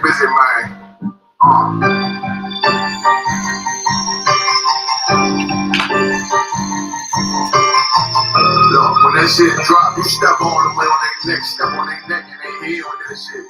busy man. Look, when that shit drop, you step all the way on their neck, step on their neck and they heal with that shit.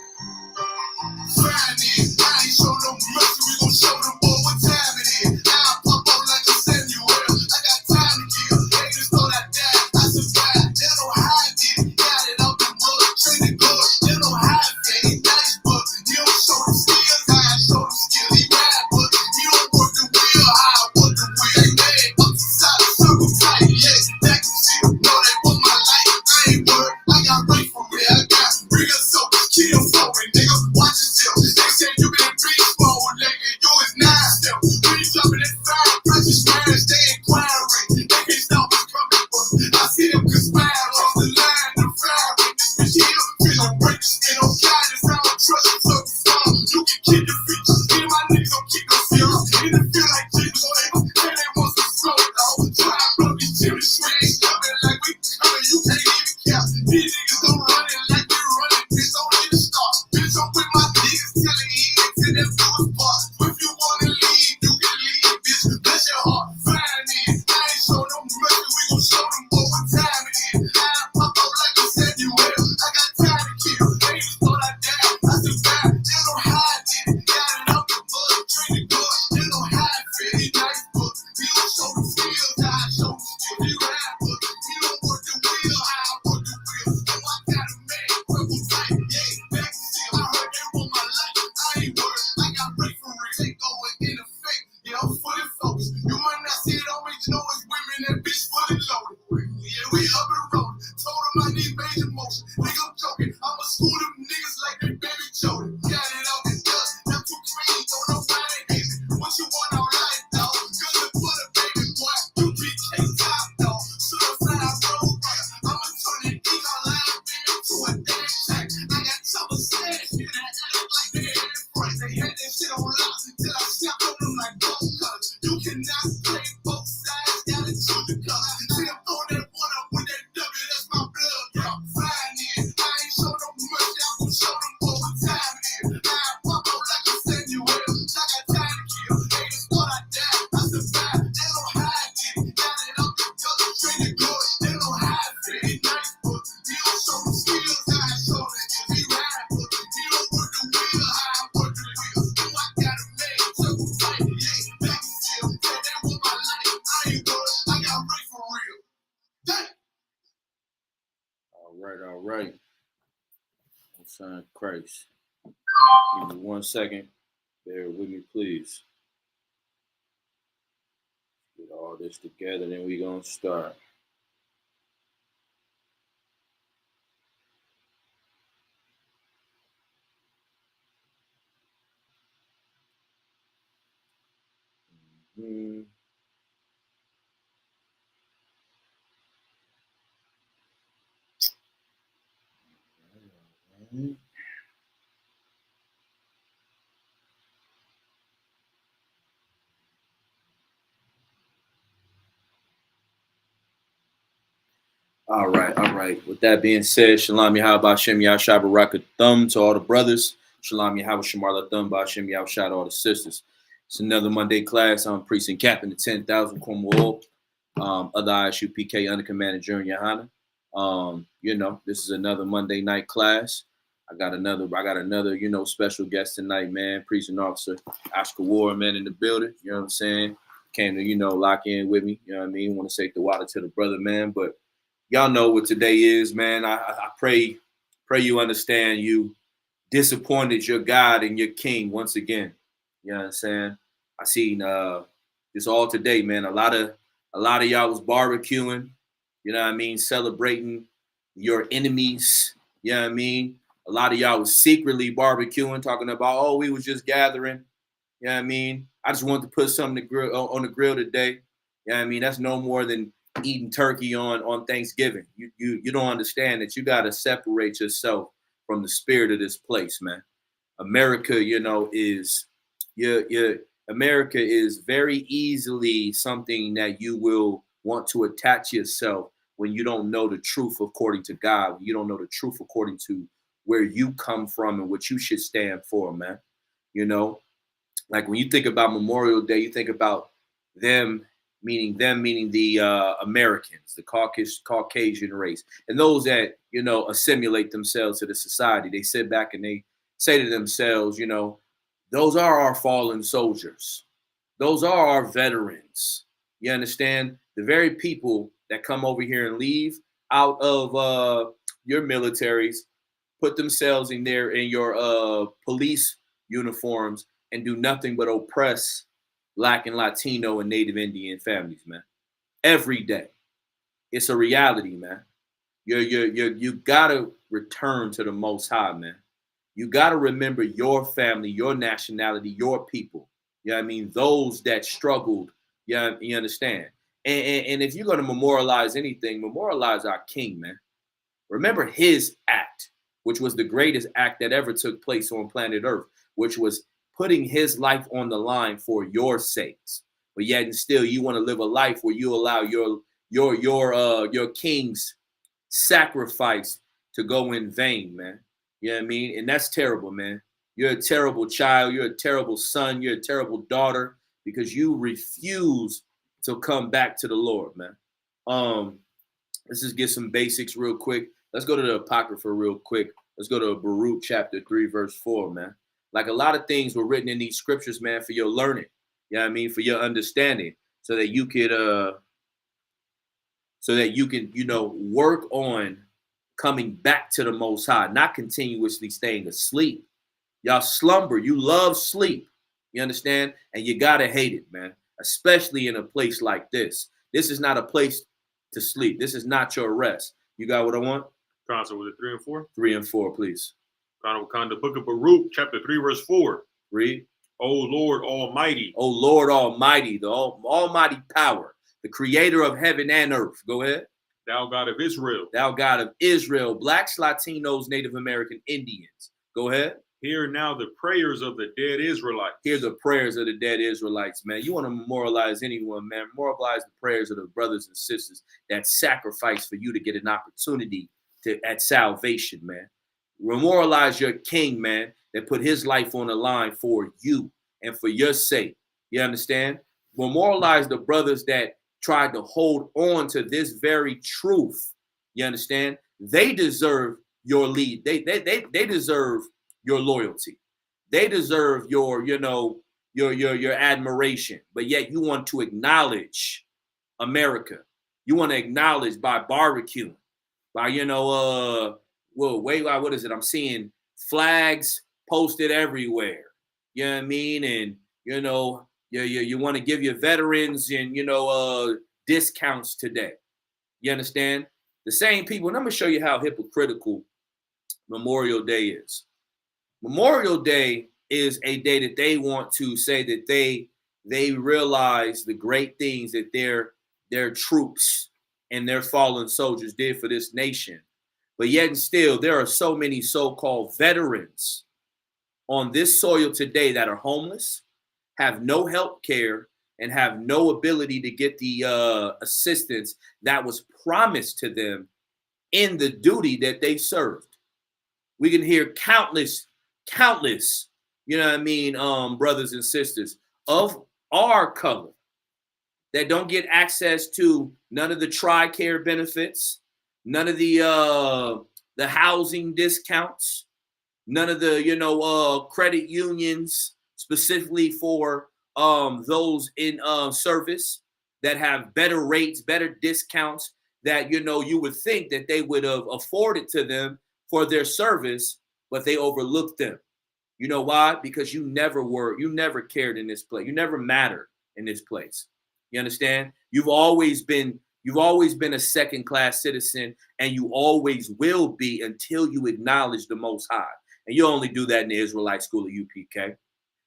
Find it, I ain't show no mercy, we gon' show them boy what time it is. I'll pop up like a Samuel, I got time to kill. Haters thought I died, I survived, they don't hide it. Got it out the mud, traded good, they don't hide it. He nice, but he don't show them skills, I show them skills. He ride, but he don't work the wheel, I work the wheel. They mad, up the side, circle tight, yeah, back to shit. Know they want my life, I ain't worried, I got right from me, I got real soap, kill for it, nigga, watch it still. They say you been beast mode, nigga, you is nine still. We jumping in fire, precious marriage, they inquiring. They can't stop us coming, but I see them conspire on the line, the fire. This bitch here, feeling break the skin on guidance, I don't trust you, so you can kill your feet. Me and my niggas don't keep no fear. And it feel like Jesus, so they want some slow, though. Try to blow these chimney strings, jumping like we coming, you can't even count. These niggas don't run it like we running, bitch, don't need to start. Bitch, I'm with my niggas, telling you to them do his part. If you wanna leave, you can leave, bitch. Bless your heart, find it. I ain't show no mercy, we gon' show them boy what time it is. I pop up like a Samuel, I got time to kill. Haters thought I died, I survived. They don't hide it, got it out the mud, traded good. They don't hide it, he nice, but he don't show them skills. I show them skills, he ride, but he don't work the wheel. I work the wheel, so I got a man, purple fight, yeah, back to still. I heard they want my life, I ain't worried, I got break from Rick, take over in effect. Yeah, I'm fully focused. You might not see it on me, you know it's women, that bitch fully loaded. Yeah, we up and rolling. Told them I need major motion. Nigga, I'm joking. I'ma school them niggas like they baby children. Got it out the dust. Them too clean, don't nobody hate me. What you want out life, dog? Good for the baby boy. You BK top, dog. Suicide road runner. I'ma turn that ego line into a damn check. I got trouble stash here that act like they ain't in front. They had that shit on lock until I snapped on them like gold cutters. You cannot play both sides, gotta choose the color. See, I'm throwing that one up with that W, that's my blood, y'all. Find it. I ain't show no mercy, I'm gonna show them boy what time it is. I pop up like a Samuel, I got time to kill. Haters thought I died, I survived. They don't hide it, got it out the gutter, traded good. They don't hide it, he nice, but he don't show them skills. I show them skills, he ride, but he don't work the wheel. I work the wheel, so I got a man, circle fight, yeah, back to still. Say they want my life, I ain't worried, I got break for real. Damn. All right. Son Christ. Give me 1 second. Bear with me, please. Get all this together, then we gonna start. Mm-hmm. All right. With that being said, Shalom Yahweh Hashem Yahshua Baraka Thumb to all the brothers. Shalom Yahweh Shemarla Thumb Hashem Yahshua to all the sisters. It's another Monday class. I'm Precinct Captain of 10,000 Cornwall. Other ISU PK Under Commander Junior Hana. This is another Monday night class. I got another, special guest tonight, man. Precinct Officer Oscar Ward, man, in the building. You know what I'm saying? Came to, lock in with me. You know what I mean? Want to say the water to the brother, man. But y'all know what today is, man. I pray you understand you disappointed your God and your King once again. You know what I'm saying? I seen just all today, man. A lot of y'all was barbecuing, you know what I mean, celebrating your enemies, you know what I mean? A lot of y'all was secretly barbecuing, talking about, oh, we was just gathering, you know what I mean? I just wanted to put something on the grill today. You know what I mean? That's no more than eating turkey on Thanksgiving. You don't understand that you got to separate yourself from the spirit of this place, man. America, America is very easily something that you will want to attach yourself when you don't know the truth according to God, when you don't know the truth according to where you come from and what you should stand for, man. You know, like when you think about Memorial Day, you think about them meaning the Americans, the Caucasian race, and those that assimilate themselves to the society. They sit back and they say to themselves, those are our fallen soldiers, those are our veterans. You understand? The very people that come over here and leave out of your militaries, put themselves in your police uniforms and do nothing but oppress Black and Latino and Native Indian families, man. Every day. It's a reality, man. You gotta return to the Most High, man. You gotta remember your family, your nationality, your people. You know what I mean? Those that struggled. Yeah, you understand? And if you're gonna memorialize anything, memorialize our king, man. Remember his act, which was the greatest act that ever took place on planet Earth, which was putting his life on the line for your sakes. But yet and still you want to live a life where you allow your king's sacrifice to go in vain, man. You know what I mean? And that's terrible, man. You're a terrible child, you're a terrible son, you're a terrible daughter because you refuse to come back to the Lord, man. Let's just get some basics real quick. Let's go to the Apocrypha real quick. Let's go to Baruch chapter 3, verse 4, man. Like a lot of things were written in these scriptures, man, for your learning. You know what I mean? For your understanding. So that you could work on coming back to the Most High, not continuously staying asleep. Y'all slumber. You love sleep. You understand? And you gotta hate it, man. Especially in a place like this. This is not a place to sleep. This is not your rest. You got what I want? Console with it 3 and 4? 3 and 4, please. The book of Baruch, chapter 3, verse 4. Read. O Lord Almighty. O Lord Almighty, the almighty power, the creator of heaven and earth. Go ahead. Thou God of Israel. Thou God of Israel, Blacks, Latinos, Native American Indians. Go ahead. Hear now the prayers of the dead Israelites. Hear the prayers of the dead Israelites, man. You want to memorialize anyone, man. Memorialize the prayers of the brothers and sisters that sacrifice for you to get an opportunity at salvation, man. Memorialize your king, man, that put his life on the line for you and for your sake. You understand? Memorialize the brothers that tried to hold on to this very truth. You understand? They deserve your lead. They deserve your loyalty. They deserve your admiration. But yet you want to acknowledge America. You want to acknowledge by barbecuing, by what is it? I'm seeing flags posted everywhere. You know what I mean? And you want to give your veterans and discounts today. You understand? The same people, and I'm gonna show you how hypocritical Memorial Day is. Memorial Day is a day that they want to say that they realize the great things that their troops and their fallen soldiers did for this nation. But yet and still, there are so many so-called veterans on this soil today that are homeless, have no health care, and have no ability to get the assistance that was promised to them in the duty that they served. We can hear countless, brothers and sisters of our color that don't get access to none of the TRICARE benefits, none of the housing discounts, none of the credit unions specifically for those in service that have better rates, better discounts that you would think that they would have afforded to them for their service, but they overlooked them. You know why? Because you never cared in this place. You never mattered in this place. You understand? You've always been a second-class citizen, and you always will be until you acknowledge the Most High. And you only do that in the Israelite school of UPK.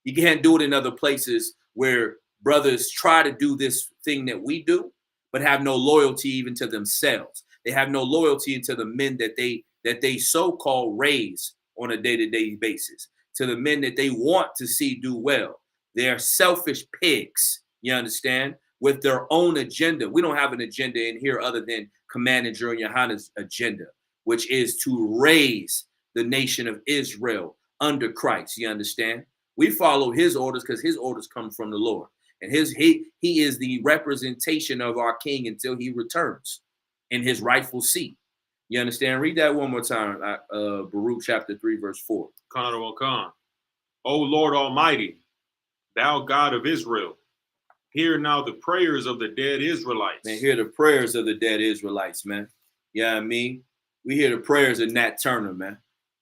You can't do it in other places where brothers try to do this thing that we do, but have no loyalty even to themselves. They have no loyalty into the men that they so-called raise on a day-to-day basis, to the men that they want to see do well. They're selfish pigs, you understand, with their own agenda. We don't have an agenda in here other than Commander Junior Yohana's agenda, which is to raise the nation of Israel under Christ. You understand? We follow his orders because his orders come from the Lord. And he is the representation of our king until he returns in his rightful seat. You understand? Read that one more time. Baruch chapter 3, verse 4. Khan. O Lord Almighty, thou God of Israel, hear now the prayers of the dead Israelites. Man, hear the prayers of the dead Israelites, man. You know what I mean? We hear the prayers of Nat Turner, man.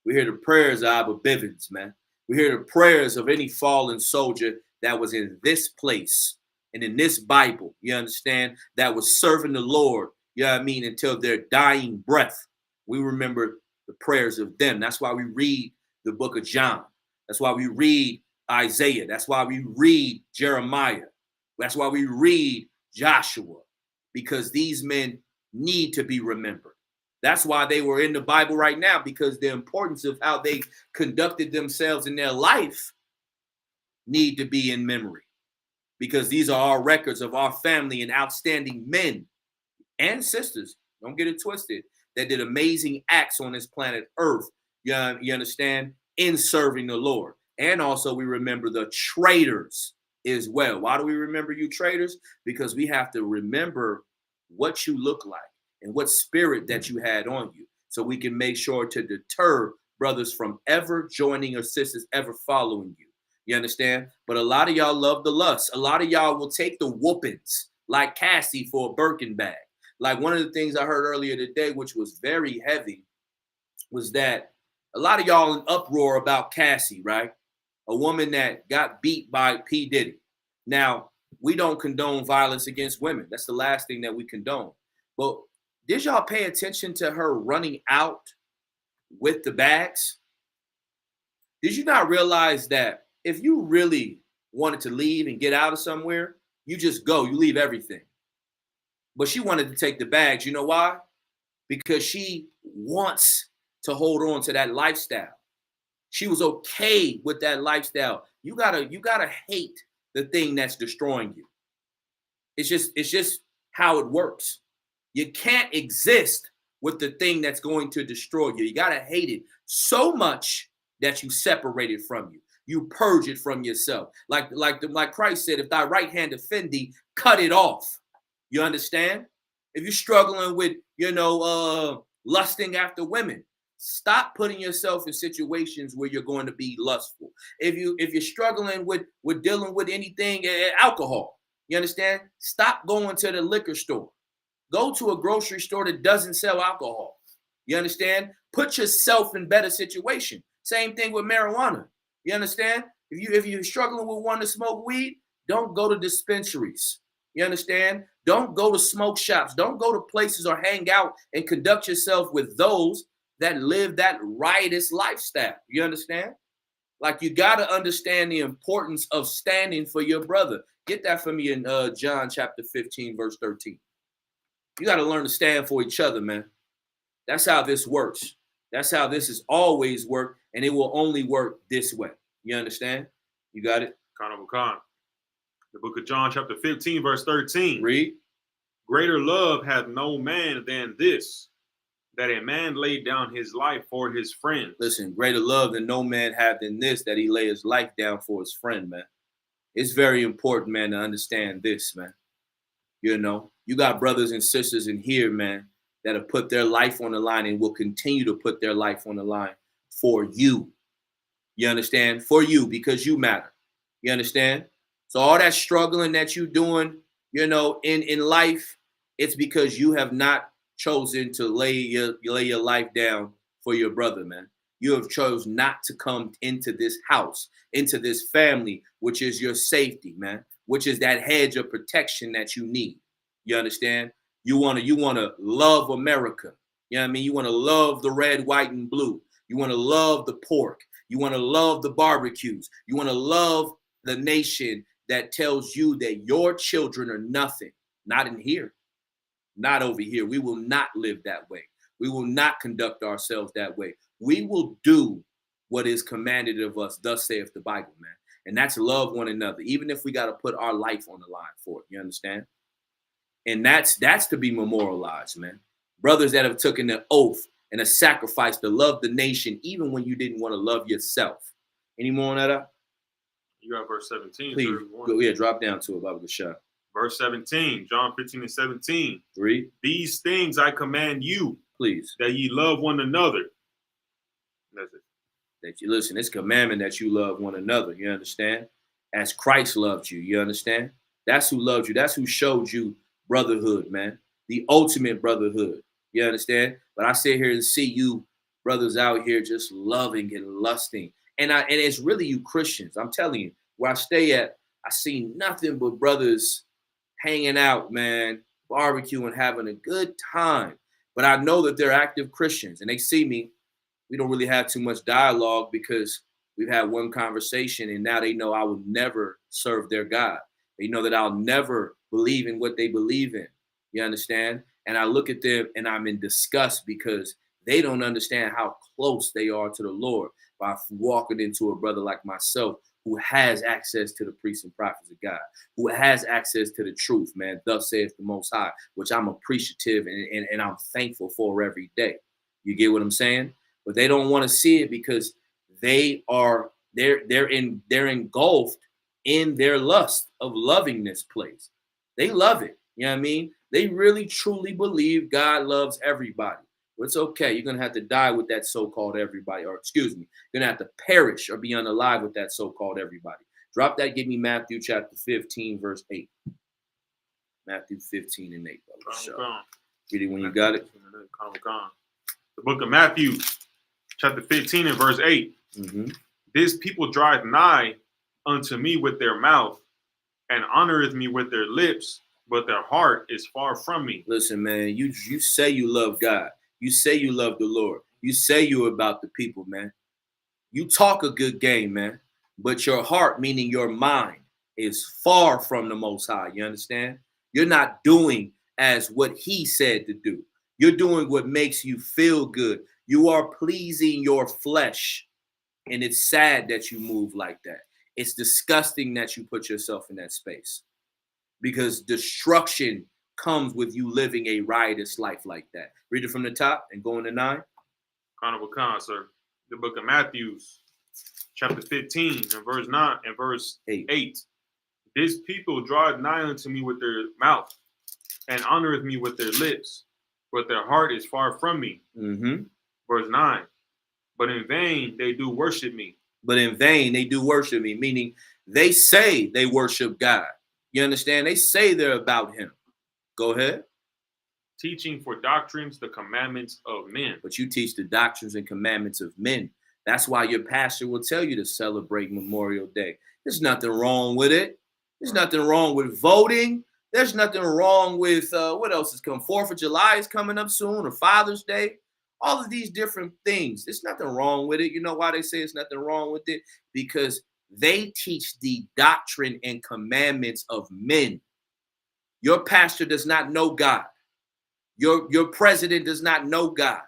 We hear the prayers of Abba Bivens, man. We hear the prayers of any fallen soldier that was in this place and in this Bible, you understand, that was serving the Lord, you know what I mean, until their dying breath. We remember the prayers of them. That's why we read the book of John. That's why we read Isaiah. That's why we read Jeremiah. That's why we read Joshua, because these men need to be remembered. That's why they were in the Bible right now, because the importance of how they conducted themselves in their life need to be in memory, because these are our records of our family and outstanding men and sisters. Don't get it twisted. That did amazing acts on this planet Earth. You understand? In serving the Lord. And also we remember the traitors as well. Why do we remember you traitors? Because we have to remember what you look like and what spirit that you had on you, so we can make sure to deter brothers from ever joining or sisters ever following you. You understand? But a lot of y'all love the lust. A lot of y'all will take the whoopings like Cassie for a Birkin bag. Like one of the things I heard earlier today, which was very heavy, was that a lot of y'all in uproar about Cassie, right? A woman that got beat by P. Diddy. Now, we don't condone violence against women. That's the last thing that we condone. But did y'all pay attention to her running out with the bags? Did you not realize that if you really wanted to leave and get out of somewhere, you just go, you leave everything. But she wanted to take the bags. You know why? Because she wants to hold on to that lifestyle. She was okay with that lifestyle. You gotta hate the thing that's destroying you. It's just how it works. You can't exist with the thing that's going to destroy you. You gotta hate it so much that you separate it from you. You purge it from yourself. Like Christ said, if thy right hand offend thee, cut it off. You understand? If you're struggling with, lusting after women, stop putting yourself in situations where you're going to be lustful. If you're struggling with dealing with anything, alcohol, you understand? Stop going to the liquor store. Go to a grocery store that doesn't sell alcohol. You understand? Put yourself in better situation. Same thing with marijuana. You understand? If you're struggling with wanting to smoke weed, don't go to dispensaries. You understand? Don't go to smoke shops. Don't go to places or hang out and conduct yourself with those that live that riotous lifestyle. You understand? Like, you got to understand the importance of standing for your brother. Get that for me in John chapter 15, verse 13. You got to learn to stand for each other, man. That's how this works. That's how this has always worked, and it will only work this way. You understand? You got it? Khan. The book of John chapter 15, verse 13. Read. Greater love hath no man than this, that a man laid down his life for his friends. Listen, greater love than no man hath than this, that he lay his life down for his friend, man. It's very important, man, to understand this, man. You got brothers and sisters in here, man, that have put their life on the line and will continue to put their life on the line for you. You understand? For you, because you matter. You understand? So all that struggling that you're doing, in life, it's because you have not chosen to lay your life down for your brother, man. You have chosen not to come into this house, into this family, which is your safety, man, which is that hedge of protection that you need. You understand? You want to love America. You know what I mean? You want to love the red, white, and blue. You want to love the pork. You want to love the barbecues. You want to love the nation that tells you that your children are nothing. Not in here. Not over here. We will not live that way. We will not conduct ourselves that way. We will do what is commanded of us, thus saith the Bible, man. And that's love one another, even if we got to put our life on the line for it. You understand? And that's to be memorialized, man. Brothers that have taken the oath and a sacrifice to love the nation, even when you didn't want to love yourself. Any more on that? You got verse 17. Please, sir, yeah, drop down to it, Baba Gashah. Verse 17, John 15 and 17. Read. These things I command you, please, that ye love one another. That's it. That you listen, it's commandment that you love one another. You understand? As Christ loved you. You understand? That's who loved you. That's who showed you brotherhood, man. The ultimate brotherhood. You understand? But I sit here and see you brothers out here just loving and lusting. And it's really you Christians. I'm telling you, where I stay at, I see nothing but brothers hanging out, man, barbecuing, having a good time. But I know that they're active Christians and they see me. We don't really have too much dialogue because we've had one conversation and now they know I will never serve their God. They know that I'll never believe in what they believe in. You understand? And I look at them and I'm in disgust because they don't understand how close they are to the Lord by walking into a brother like myself who has access to the priests and prophets of God, who has access to the truth, man. Thus saith the Most High, which I'm appreciative and I'm thankful for every day. You get what I'm saying? But they don't want to see it because they're engulfed in their lust of loving this place. They love it. You know what I mean? They really truly believe God loves everybody. Well, it's okay. You're going to have to die with that so-called everybody, or excuse me, you're going to have to perish or be unalive with that so-called everybody. Drop that. Give me Matthew chapter 15, verse 8. Matthew 15 and 8. Read it when you got it. The book of Matthew, chapter 15 and verse 8. Mm-hmm. This people drive nigh unto me with their mouth and honoreth me with their lips, but their heart is far from me. Listen, man, you say you love God. You say you love the Lord. You say you're about the people, man. You talk a good game, man. But your heart, meaning your mind, is far from the Most High. You understand? You're not doing as what he said to do. You're doing what makes you feel good. You are pleasing your flesh. And it's sad that you move like that. It's disgusting that you put yourself in that space. Because destruction comes with you living a riotous life like that. Read it from the top and go into 9. Carnival Khan, sir. The book of Matthew, chapter 15 and verse 9 and verse 8. This people draw nigh unto me with their mouth and honoreth me with their lips, but their heart is far from me. Mm-hmm. Verse 9. But in vain they do worship me. But in vain they do worship me, meaning they say they worship God. You understand? They say they're about him. Go ahead. Teaching for doctrines the commandments of men. But you teach the doctrines and commandments of men. That's why your pastor will tell you to celebrate Memorial Day. There's nothing wrong with it. There's nothing wrong with voting. There's nothing wrong with, what else is coming? 4th of July is coming up soon, or Father's Day. All of these different things. There's nothing wrong with it. You know why they say there's nothing wrong with it? Because they teach the doctrine and commandments of men. Your pastor does not know God. Your president does not know God.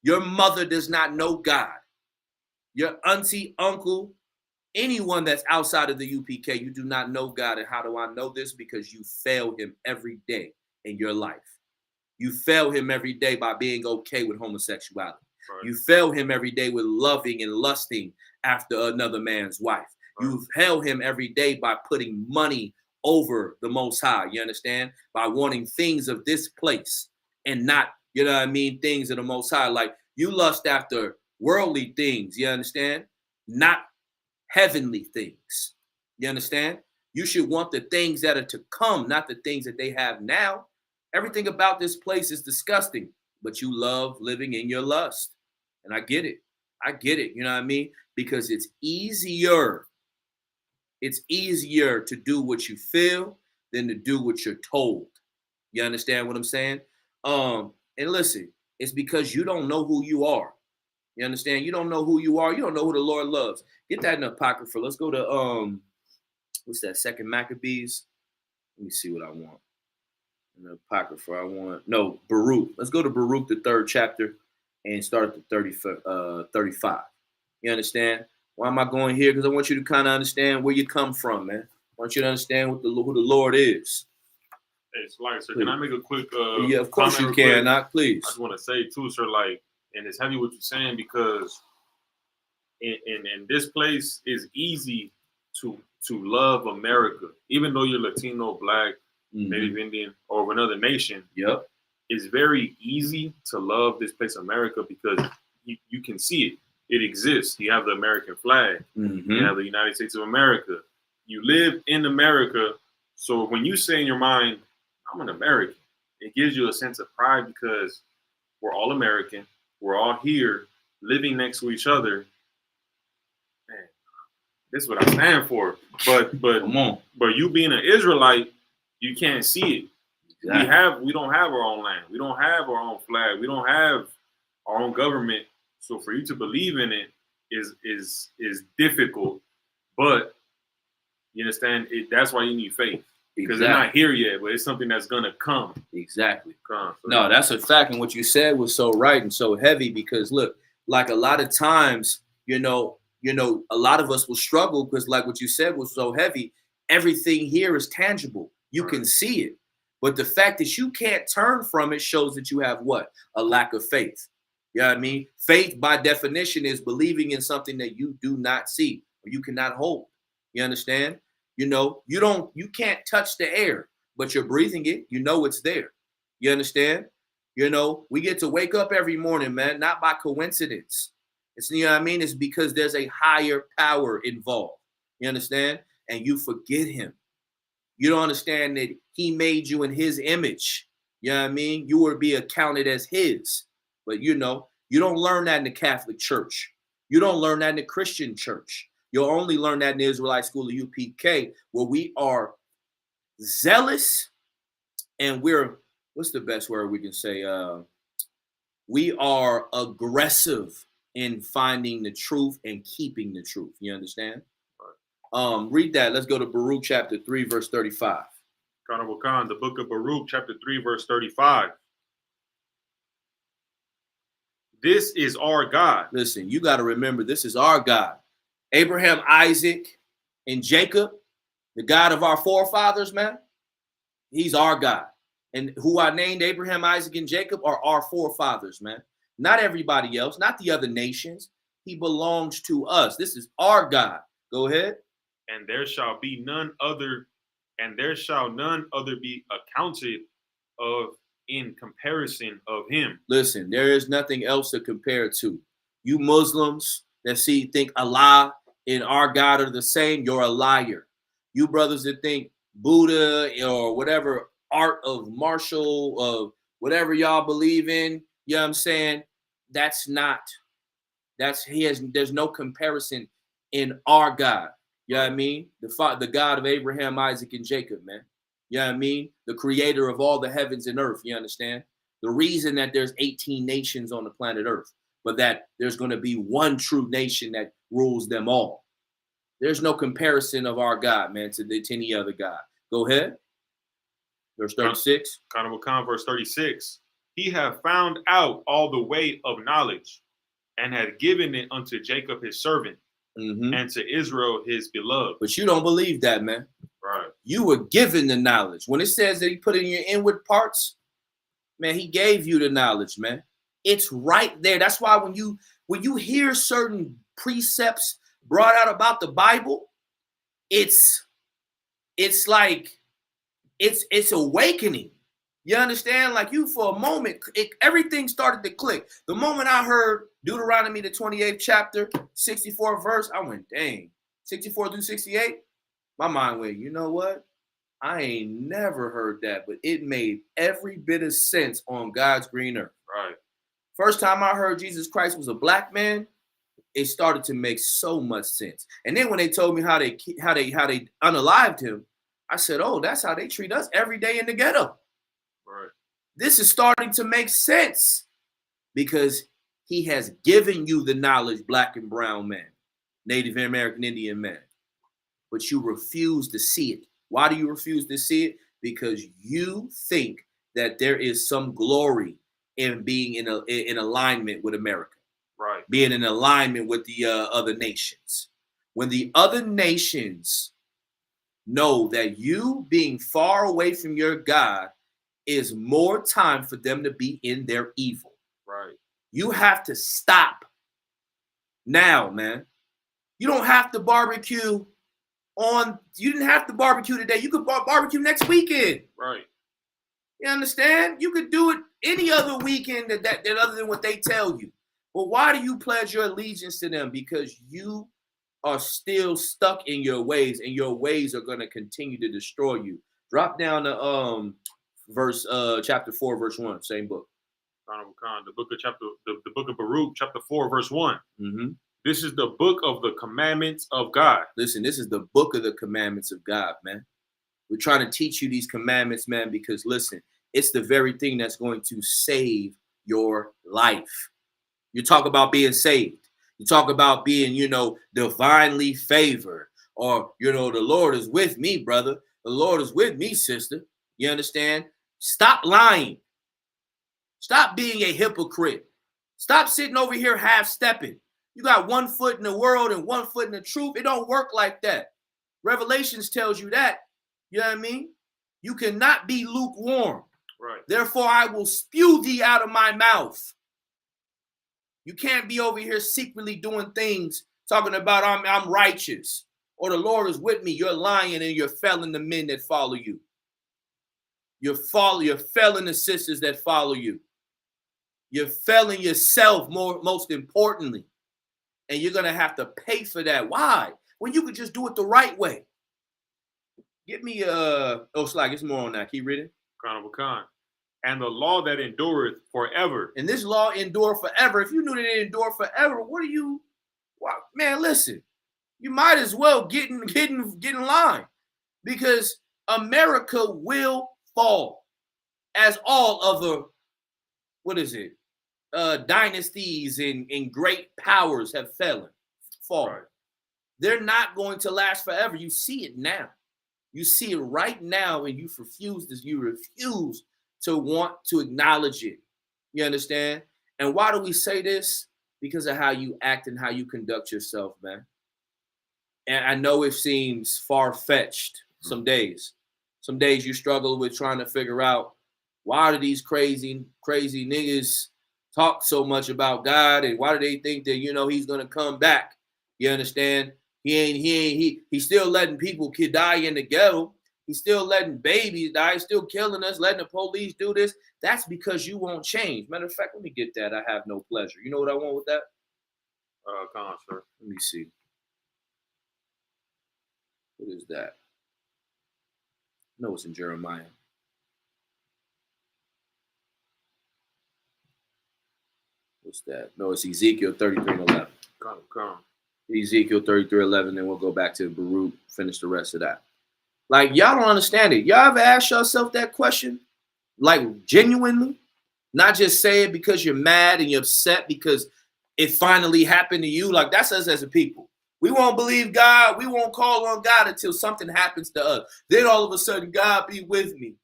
Your mother does not know God. Your auntie, uncle, anyone that's outside of the UPK, you do not know God. And how do I know this? Because you fail him every day in your life. You fail him every day by being okay with homosexuality. Right. You fail him every day with loving and lusting after another man's wife. Right. You fail him every day by putting money over the Most High. You understand? By wanting things of this place and not, you know what I mean, things of the Most High. Like you lust after worldly things. You understand? Not heavenly things. You understand? You should want the things that are to come, not the things that they have now. Everything about this place is disgusting, but you love living in your lust. And I get it. I get it. You know what I mean? Because it's easier. It's easier to do what you feel than to do what you're told. You understand what I'm saying? And listen, it's because you don't know who you are. You understand? You don't know who you are. You don't know who the Lord loves. Get that in the Apocrypha. Let's go to what's that? 2nd Maccabees. Let me see what I want. In the Apocrypha, Baruch. Let's go to Baruch, the 3rd chapter, and start at the 35. You understand? Why am I going here? Because I want you to kind of understand where you come from, man. I want you to understand who the Lord is. Hey, so like, sir, can I make a quick yeah, of course you can. Not please. I just want to say too, sir, like and it's heavy what you're saying, because in this place is easy to love America, even though you're Latino, Black, Native Indian, or of another nation. Yep. It's very easy to love this place, America, because you can see it. It exists. You have the American flag. You have the United States of America. You live in America. So when you say in your mind, I'm an American, it gives you a sense of pride, because we're all American. We're all here living next to each other. Man, this is what I stand for. But Come on. But you being an Israelite, you can't see it. Exactly. We don't have our own land. We don't have our own flag. We don't have our own government. So for you to believe in it is difficult. But you understand it. That's why you need faith, because they're not here yet, but it's something that's gonna come. Exactly. So no, that's a fact, and what you said was so right and so heavy, because look, like a lot of times, a lot of us will struggle because, like what you said was so heavy. Everything here is tangible. You can see it. But the fact that you can't turn from it shows that you have what? A lack of faith. You know what I mean? Faith, by definition, is believing in something that you do not see or you cannot hold. You understand? You can't touch the air, but you're breathing it. You know it's there. You understand? We get to wake up every morning, man, not by coincidence. It's, you know what I mean? It's because there's a higher power involved. You understand? And you forget him. You don't understand that he made you in his image. You know what I mean? You will be accounted as his. But you don't learn that in the Catholic Church. You don't learn that in the Christian church. You'll only learn that in the Israelite school of UPK, where we are zealous and what's the best word we can say? We are aggressive in finding the truth and keeping the truth. You understand? Read that. Let's go to Baruch chapter 3, verse 35. Carnival Khan, the book of Baruch, chapter 3, verse 35. This is our God. Listen, you got to remember, this is our God. Abraham, Isaac, and Jacob, the God of our forefathers, man, he's our God. And who I named Abraham, Isaac, and Jacob are our forefathers, man. Not everybody else, not the other nations. He belongs to us. This is our God. Go ahead. And there shall none other be accounted of in comparison of him. Listen, there is nothing else to compare to. You Muslims that think Allah and our God are the same, you're a liar. You brothers that think Buddha or whatever art of martial of whatever y'all believe in, you know what I'm saying? There's no comparison in our God. You know what I mean? The God of Abraham, Isaac, and Jacob, man. You know what I mean? The creator of all the heavens and earth, you understand? The reason that there's 18 nations on the planet Earth, but that there's going to be one true nation that rules them all. There's no comparison of our God, man, to any other God. Go ahead. Verse 36. Carnival Khan, verse 36. He hath found out all the way of knowledge, and had given it unto Jacob his servant, and to Israel his beloved. But you don't believe that, man. Right. You were given the knowledge. When it says that he put it in your inward parts, man, he gave you the knowledge, man. It's right there. That's why when you hear certain precepts brought out about the Bible, it's like it's awakening. You understand? Like you, for a moment, everything started to click. The moment I heard Deuteronomy, the 28th chapter, 64th verse, I went, dang, 64 through 68. My mind went, you know what? I ain't never heard that, but it made every bit of sense on God's green earth. Right. First time I heard Jesus Christ was a black man, it started to make so much sense. And then when they told me how they unalived him, I said, oh, that's how they treat us every day in the ghetto. Right. This is starting to make sense because he has given you the knowledge, black and brown man, Native American Indian man, but you refuse to see it. Why do you refuse to see it? Because you think that there is some glory in being in alignment with America, right? Being in alignment with the other nations. When the other nations know that you being far away from your God is more time for them to be in their evil. Right. You have to stop now, man. You don't have to barbecue you didn't have to barbecue today. You could barbecue next weekend. Right. You understand? You could do it any other weekend that other than what they tell you. But why do you pledge your allegiance to them? Because you are still stuck in your ways, and your ways are going to continue to destroy you. Drop down to chapter 4, verse 1, same book. The book of Baruch, chapter 4, verse 1. Mm-hmm. This is the book of the commandments of God. Listen, this is the book of the commandments of God, man. We're trying to teach you these commandments, man, because listen, it's the very thing that's going to save your life. You talk about being saved. You talk about being, divinely favored, or, the Lord is with me, brother. The Lord is with me, sister. You understand? Stop lying. Stop being a hypocrite. Stop sitting over here half-stepping. You got 1 foot in the world and 1 foot in the truth. It don't work like that. Revelations tells you that. You know what I mean? You cannot be lukewarm. Right. Therefore, I will spew thee out of my mouth. You can't be over here secretly doing things, talking about I'm righteous, or the Lord is with me. You're lying, and you're failing the men that follow you. You're failing the sisters that follow you. You're failing yourself, most importantly. And you're going to have to pay for that. Why? When you could just do it the right way. Give me Slack, it's more on that. Keep reading. And the law that endureth forever. And this law endure forever. If you knew that it endure forever, man, listen. You might as well get in line, because America will fall, as all other, dynasties and great powers have fallen. Right. They're not going to last forever. You see it now. You see it right now, and you refuse to want to acknowledge it. You understand? And why do we say this? Because of how you act and how you conduct yourself, man. And I know it seems far-fetched some days. Some days you struggle with trying to figure out, why do these crazy niggas talk so much about God, and why do they think that, he's going to come back? You understand? He's still letting people die in the ghetto. He's still letting babies die. He's still killing us, letting the police do this. That's because you won't change. Matter of fact, let me get that. I have no pleasure. You know what I want with that? Sir. Let me see. What is that? No, it's in Jeremiah. What's that? No, it's Ezekiel 33:11. Come. Ezekiel 33:11, then we'll go back to Baruch, finish the rest of that. Like, y'all don't understand it. Y'all ever ask yourself that question? Like, genuinely? Not just say it because you're mad and you're upset because it finally happened to you. Like, that's us as a people. We won't believe God. We won't call on God until something happens to us. Then all of a sudden, God be with me.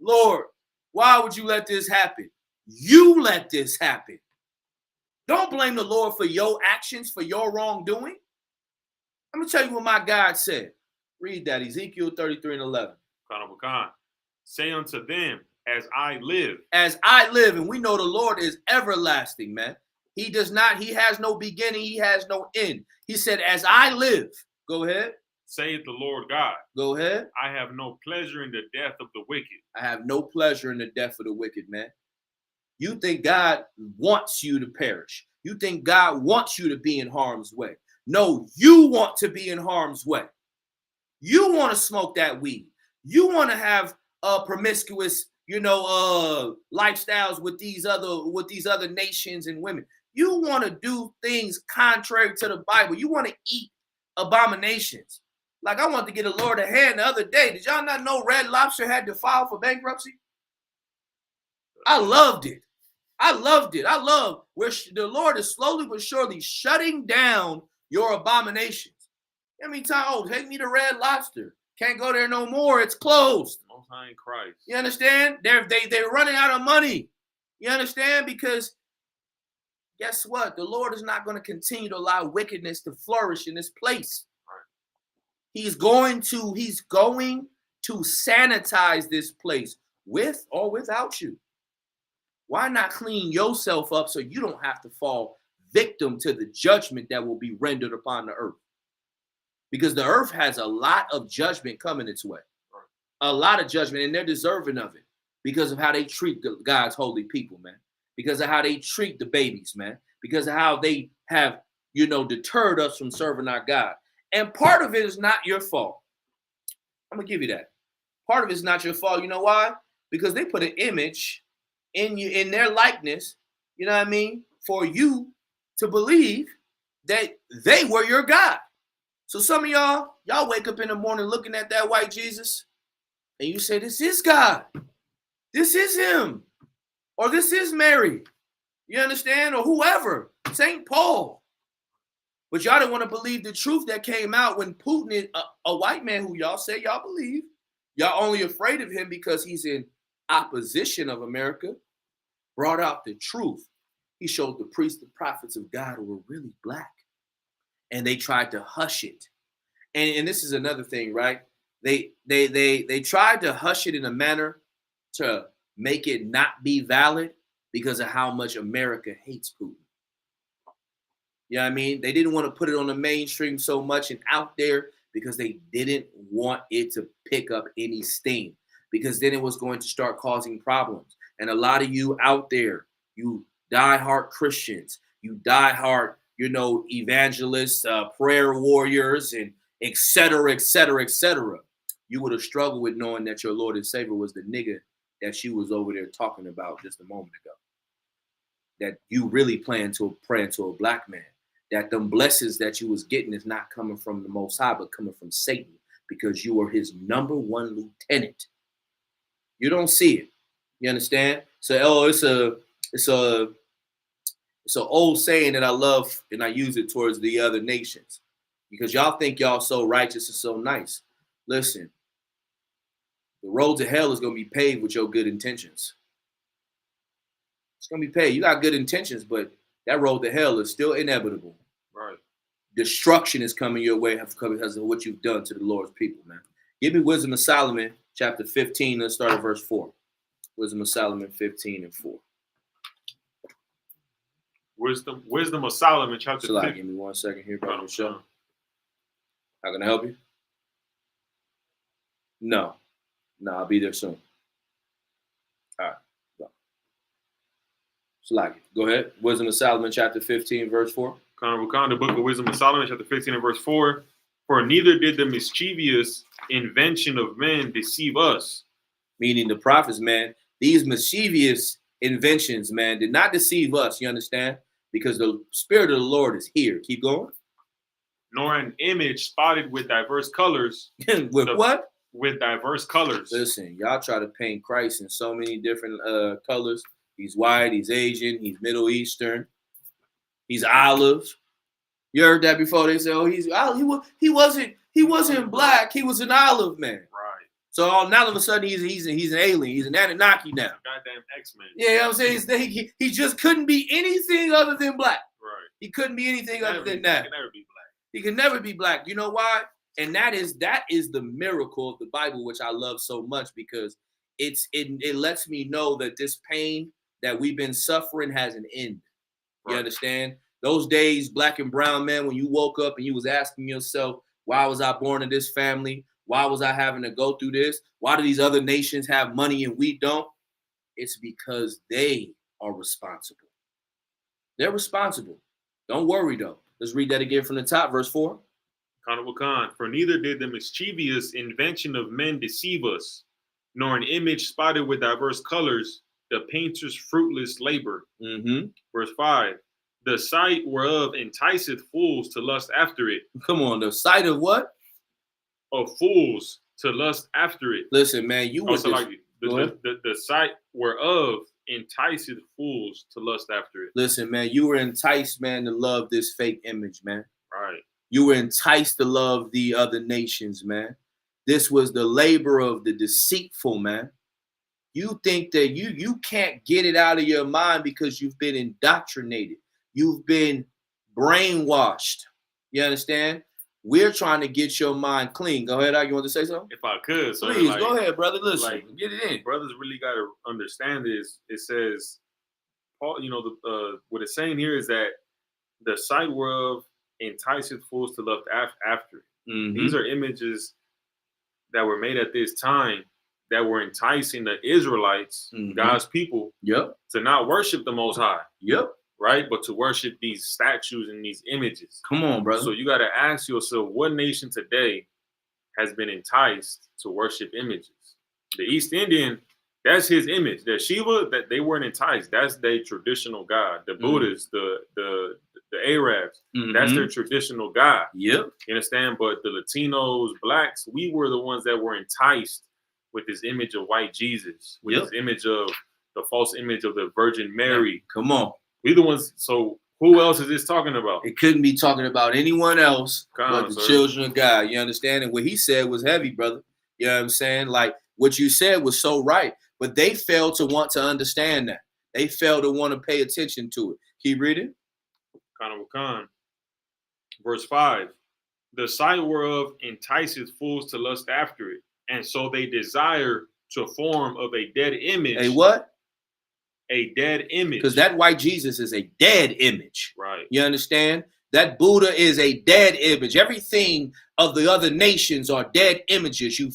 Lord, why would you let this happen? You let this happen. Don't blame the Lord for your actions, for your wrongdoing. I'm going to tell you what my God said. Read that, Ezekiel 33:11. Say unto them, as I live. As I live, and we know the Lord is everlasting, man. He has no beginning, he has no end. He said, as I live. Go ahead. Saith the Lord God. Go ahead. I have no pleasure in the death of the wicked. I have no pleasure in the death of the wicked, man. You think God wants you to perish. You think God wants you to be in harm's way. No, you want to be in harm's way. You want to smoke that weed. You want to have promiscuous, lifestyles with these other nations and women. You want to do things contrary to the Bible. You want to eat abominations. Like, I wanted to get a Lord a hand the other day. Did y'all not know Red Lobster had to file for bankruptcy? I loved it. I love where the Lord is slowly but surely shutting down your abominations. Take me to Red Lobster. Can't go there no more. It's closed. Most High in Christ. You understand? They're running out of money. You understand? Because guess what? The Lord is not going to continue to allow wickedness to flourish in this place. Right. He's going to sanitize this place with or without you. Why not clean yourself up so you don't have to fall victim to the judgment that will be rendered upon the earth? Because the earth has a lot of judgment coming its way. A lot of judgment, and they're deserving of it because of how they treat God's holy people, man. Because of how they treat the babies, man. Because of how they have, deterred us from serving our God. And part of it is not your fault. I'm going to give you that. Part of it is not your fault. You know why? Because they put an image in you, in their likeness, you know what I mean, for you to believe that they were your God. So some of y'all wake up in the morning looking at that white Jesus, and you say, this is God. This is him. Or this is Mary. You understand? Or whoever. St. Paul. But y'all didn't want to believe the truth that came out when Putin is a white man who y'all say y'all believe. Y'all only afraid of him because he's in opposition of America. Brought out the truth. He showed the priests, the prophets of God who were really black. And they tried to hush it. And this is another thing, right? They tried to hush it in a manner to make it not be valid because of how much America hates Putin. You know what I mean? They didn't want to put it on the mainstream so much and out there because they didn't want it to pick up any steam, because then it was going to start causing problems. And a lot of you out there, you diehard Christians, you diehard, evangelists, prayer warriors, and et cetera, et cetera, et cetera. You would have struggled with knowing that your Lord and Savior was the nigga that she was over there talking about just a moment ago. That you really praying to a black man. That them blessings that you was getting is not coming from the Most High, but coming from Satan, because you are his number one lieutenant. You don't see it. You understand? So, it's an old saying that I love, and I use it towards the other nations, because y'all think y'all so righteous and so nice. Listen, the road to hell is going to be paved with your good intentions. It's going to be paved. You got good intentions, but that road to hell is still inevitable. Right. Destruction is coming your way because of what you've done to the Lord's people, man. Give me Wisdom of Solomon, chapter 15. Let's start at verse 4. Wisdom of Solomon 15 and 4. Wisdom of Solomon, chapter 15. Give me 1 second here, brother Michelle. How can I help you? No, I'll be there soon. All right. Go ahead. Wisdom of Solomon, chapter 15, verse 4. The book of Wisdom of Solomon, chapter 15 and verse 4. For neither did the mischievous invention of men deceive us. Meaning the prophets, man. These mischievous inventions, man, did not deceive us. You understand? Because the Spirit of the Lord is here. Keep going. Nor an image spotted with diverse colors. What? With diverse colors. Listen, y'all try to paint Christ in so many different colors. He's white, he's Asian, he's Middle Eastern, he's olive. You heard that before? They say, "Oh, he wasn't black. He was an olive man." Right. So now all of a sudden he's an alien. He's an Anunnaki now. Goddamn X-Men. Yeah, you know what I'm saying? He just couldn't be anything other than black. Right. He couldn't be anything other than that. He can never be black. He can never be black. You know why? And that is the miracle of the Bible, which I love so much, because it lets me know that this pain that we've been suffering has an end. You understand? Those days, black and brown men, when you woke up and you was asking yourself, why was I born in this family? Why was I having to go through this? Why do these other nations have money and we don't? It's because they are responsible. They're responsible. Don't worry, though. Let's read that again from the top, verse 4. For neither did the mischievous invention of men deceive us, nor an image spotted with diverse colors, the painter's fruitless labor. Mm-hmm. Verse 5. The sight whereof enticeth fools to lust after it. Come on, the sight of what? Of fools to lust after it. Listen, man, you also like the sight whereof enticeth fools to lust after it. Listen, man, you were enticed, man, to love this fake image, man. Right. You were enticed to love the other nations, man. This was the labor of the deceitful, man. You think that you can't get it out of your mind because you've been indoctrinated. You've been brainwashed. You understand? We're trying to get your mind clean. Go ahead, you want to say something? If I could. Please, go ahead, brother. Listen, get it in. Brothers really got to understand this. It says Paul, what it's saying here is that the sight whereof enticeth fools to lust after it. Mm-hmm. These are images that were made at this time that were enticing the Israelites, God's people, Yep. to not worship the Most High. Yep. Right? But to worship these statues and these images. Come on, brother. So you got to ask yourself, what nation today has been enticed to worship images? The East Indian, that's his image. The Shiva, that they weren't enticed. That's their traditional god. The Buddhists, the Arabs, that's their traditional god. Yep. You understand? But the Latinos, blacks, we were the ones that were enticed with this image of white Jesus, with this image of the false image of the Virgin Mary. Come on. We the ones. So who else is this talking about? It couldn't be talking about anyone else but the children of God. You understand? And what he said was heavy, brother. You know what I'm saying? Like what you said was so right, but they failed to want to understand that. They failed to want to pay attention to it. Keep reading. Khan. Verse 5. The sight whereof enticeth fools to lust after it, and so they desire to form of a dead image. A what? A dead image. Because that white Jesus is a dead image. Right. You understand? That Buddha is a dead image. Everything of the other nations are dead images. You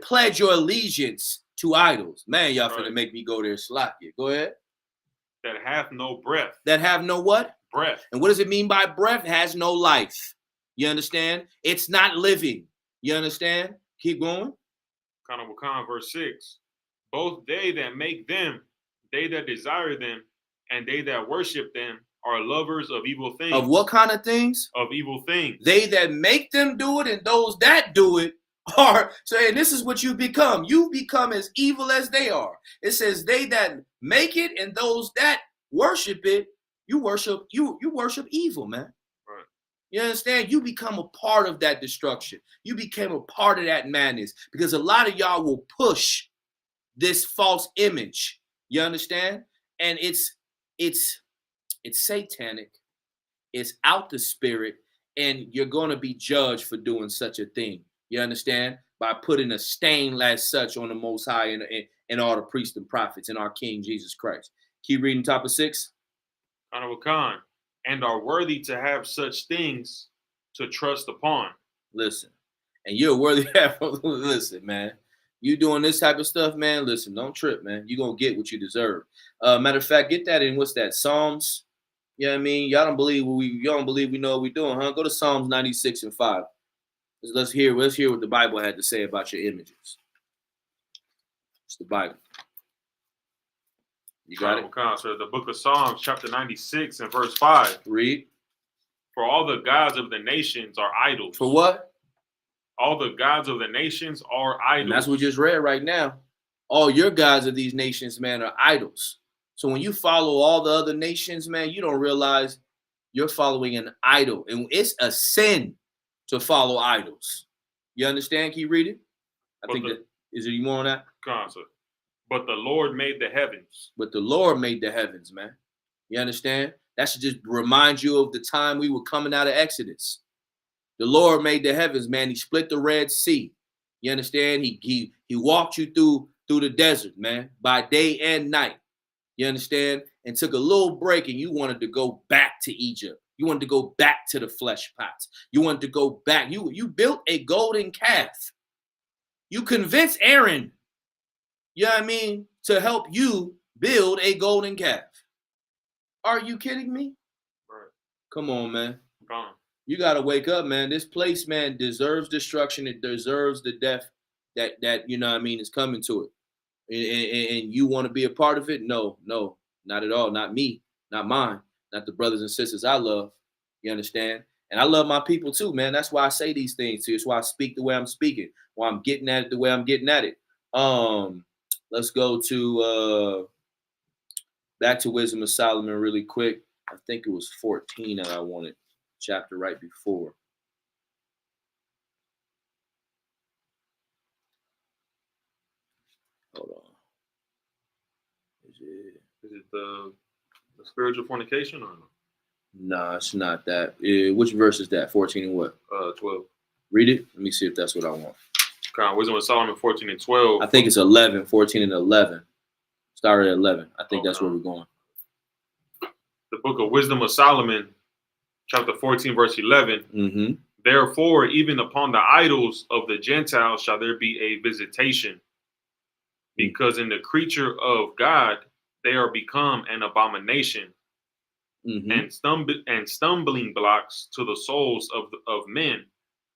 pledge your allegiance to idols. Man, y'all finna make me go there slap you. Go ahead. That have no breath. That have no what? Breath. And what does it mean by breath? It has no life. You understand? It's not living. You understand? Keep going. Khan, verse 6. Both they that make them, they that desire them, and they that worship them are lovers of evil things. Of what kind of things? Of evil things. They that make them do it and those that do it are saying, this is what you become. You become as evil as they are. It says they that make it and those that worship it, you worship evil, man. Right. You understand? You become a part of that destruction. You became a part of that madness because a lot of y'all will push this false image. You understand? And it's satanic. It's out the spirit, and you're going to be judged for doing such a thing. You understand? By putting a stain as such on the Most High and all the priests and prophets and our King Jesus Christ. Keep reading top of 6. Khan, and are worthy to have such things to trust upon. Listen, and you're worthy to have. Listen, man. You doing this type of stuff, man, listen, don't trip, man. You're going to get what you deserve. Matter of fact, get that in, what's that, Psalms? You know what I mean? Y'all don't believe we know what we're doing, huh? Go to Psalms 96 and 5. Let's hear what the Bible had to say about your images. It's the Bible. You got it? So the book of Psalms, chapter 96 and verse 5. Read. For all the gods of the nations are idols. For what? All the gods of the nations are idols. And that's what we just read right now. All your gods of these nations, man, are idols. So when you follow all the other nations, man, you don't realize you're following an idol. And it's a sin to follow idols. You understand? Can you read it? Is there more on that? Concept. But the Lord made the heavens. But the Lord made the heavens, man. You understand? That should just remind you of the time we were coming out of Exodus. The Lord made the heavens, man. He split the Red Sea. You understand? He walked you through the desert, man, by day and night. You understand? And took a little break, and you wanted to go back to Egypt. You wanted to go back to the flesh pots. You wanted to go back. You built a golden calf. You convinced Aaron, you know what I mean, to help you build a golden calf. Are you kidding me? Right. Come on, man. Come on. You got to wake up, man. This place, man, deserves destruction. It deserves the death that you know what I mean, is coming to it. And you want to be a part of it? No, not at all. Not me, not mine, not the brothers and sisters I love. You understand? And I love my people too, man. That's why I say these things to you. It's why I speak the way I'm speaking, why I'm getting at it the way I'm getting at it. Let's go to back to Wisdom of Solomon really quick. I think it was 14 that I wanted. Chapter right before. Hold on. Is it the spiritual fornication or no? Nah, it's not that. Which verse is that? 14 and what? 12. Read it. Let me see if that's what I want. Wisdom of Solomon 14 and 12. I think it's 11, 14 and 11. Start at 11. I think that's where we're going. The book of Wisdom of Solomon, chapter 14, verse 11. Mm-hmm. Therefore, even upon the idols of the Gentiles shall there be a visitation, because in the creature of God they are become an abomination, and stumbling blocks to the souls of men,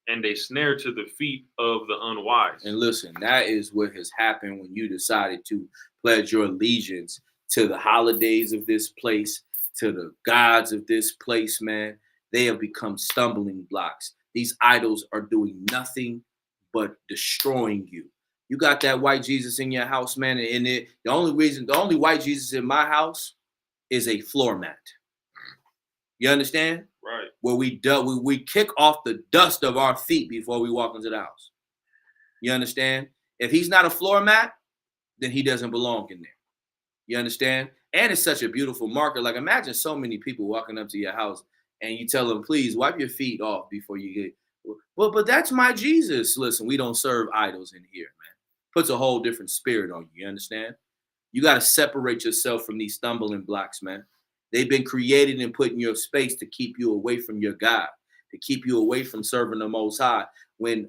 and a snare to the feet of the unwise. And listen, that is what has happened when you decided to pledge your allegiance to the holidays of this place, to the gods of this place, man. They have become stumbling blocks. These idols are doing nothing but destroying you. You got that white Jesus in your house, man, and the only white Jesus in my house is a floor mat. You understand? Right. Where we kick off the dust of our feet before we walk into the house. You understand? If he's not a floor mat, then he doesn't belong in there. You understand? And it's such a beautiful marker. Like, imagine so many people walking up to your house and you tell them, please wipe your feet off before you get. But that's my Jesus. Listen, we don't serve idols in here, man. Puts a whole different spirit on you. You understand? You got to separate yourself from these stumbling blocks, man. They've been created and put in your space to keep you away from your God, to keep you away from serving the Most High. When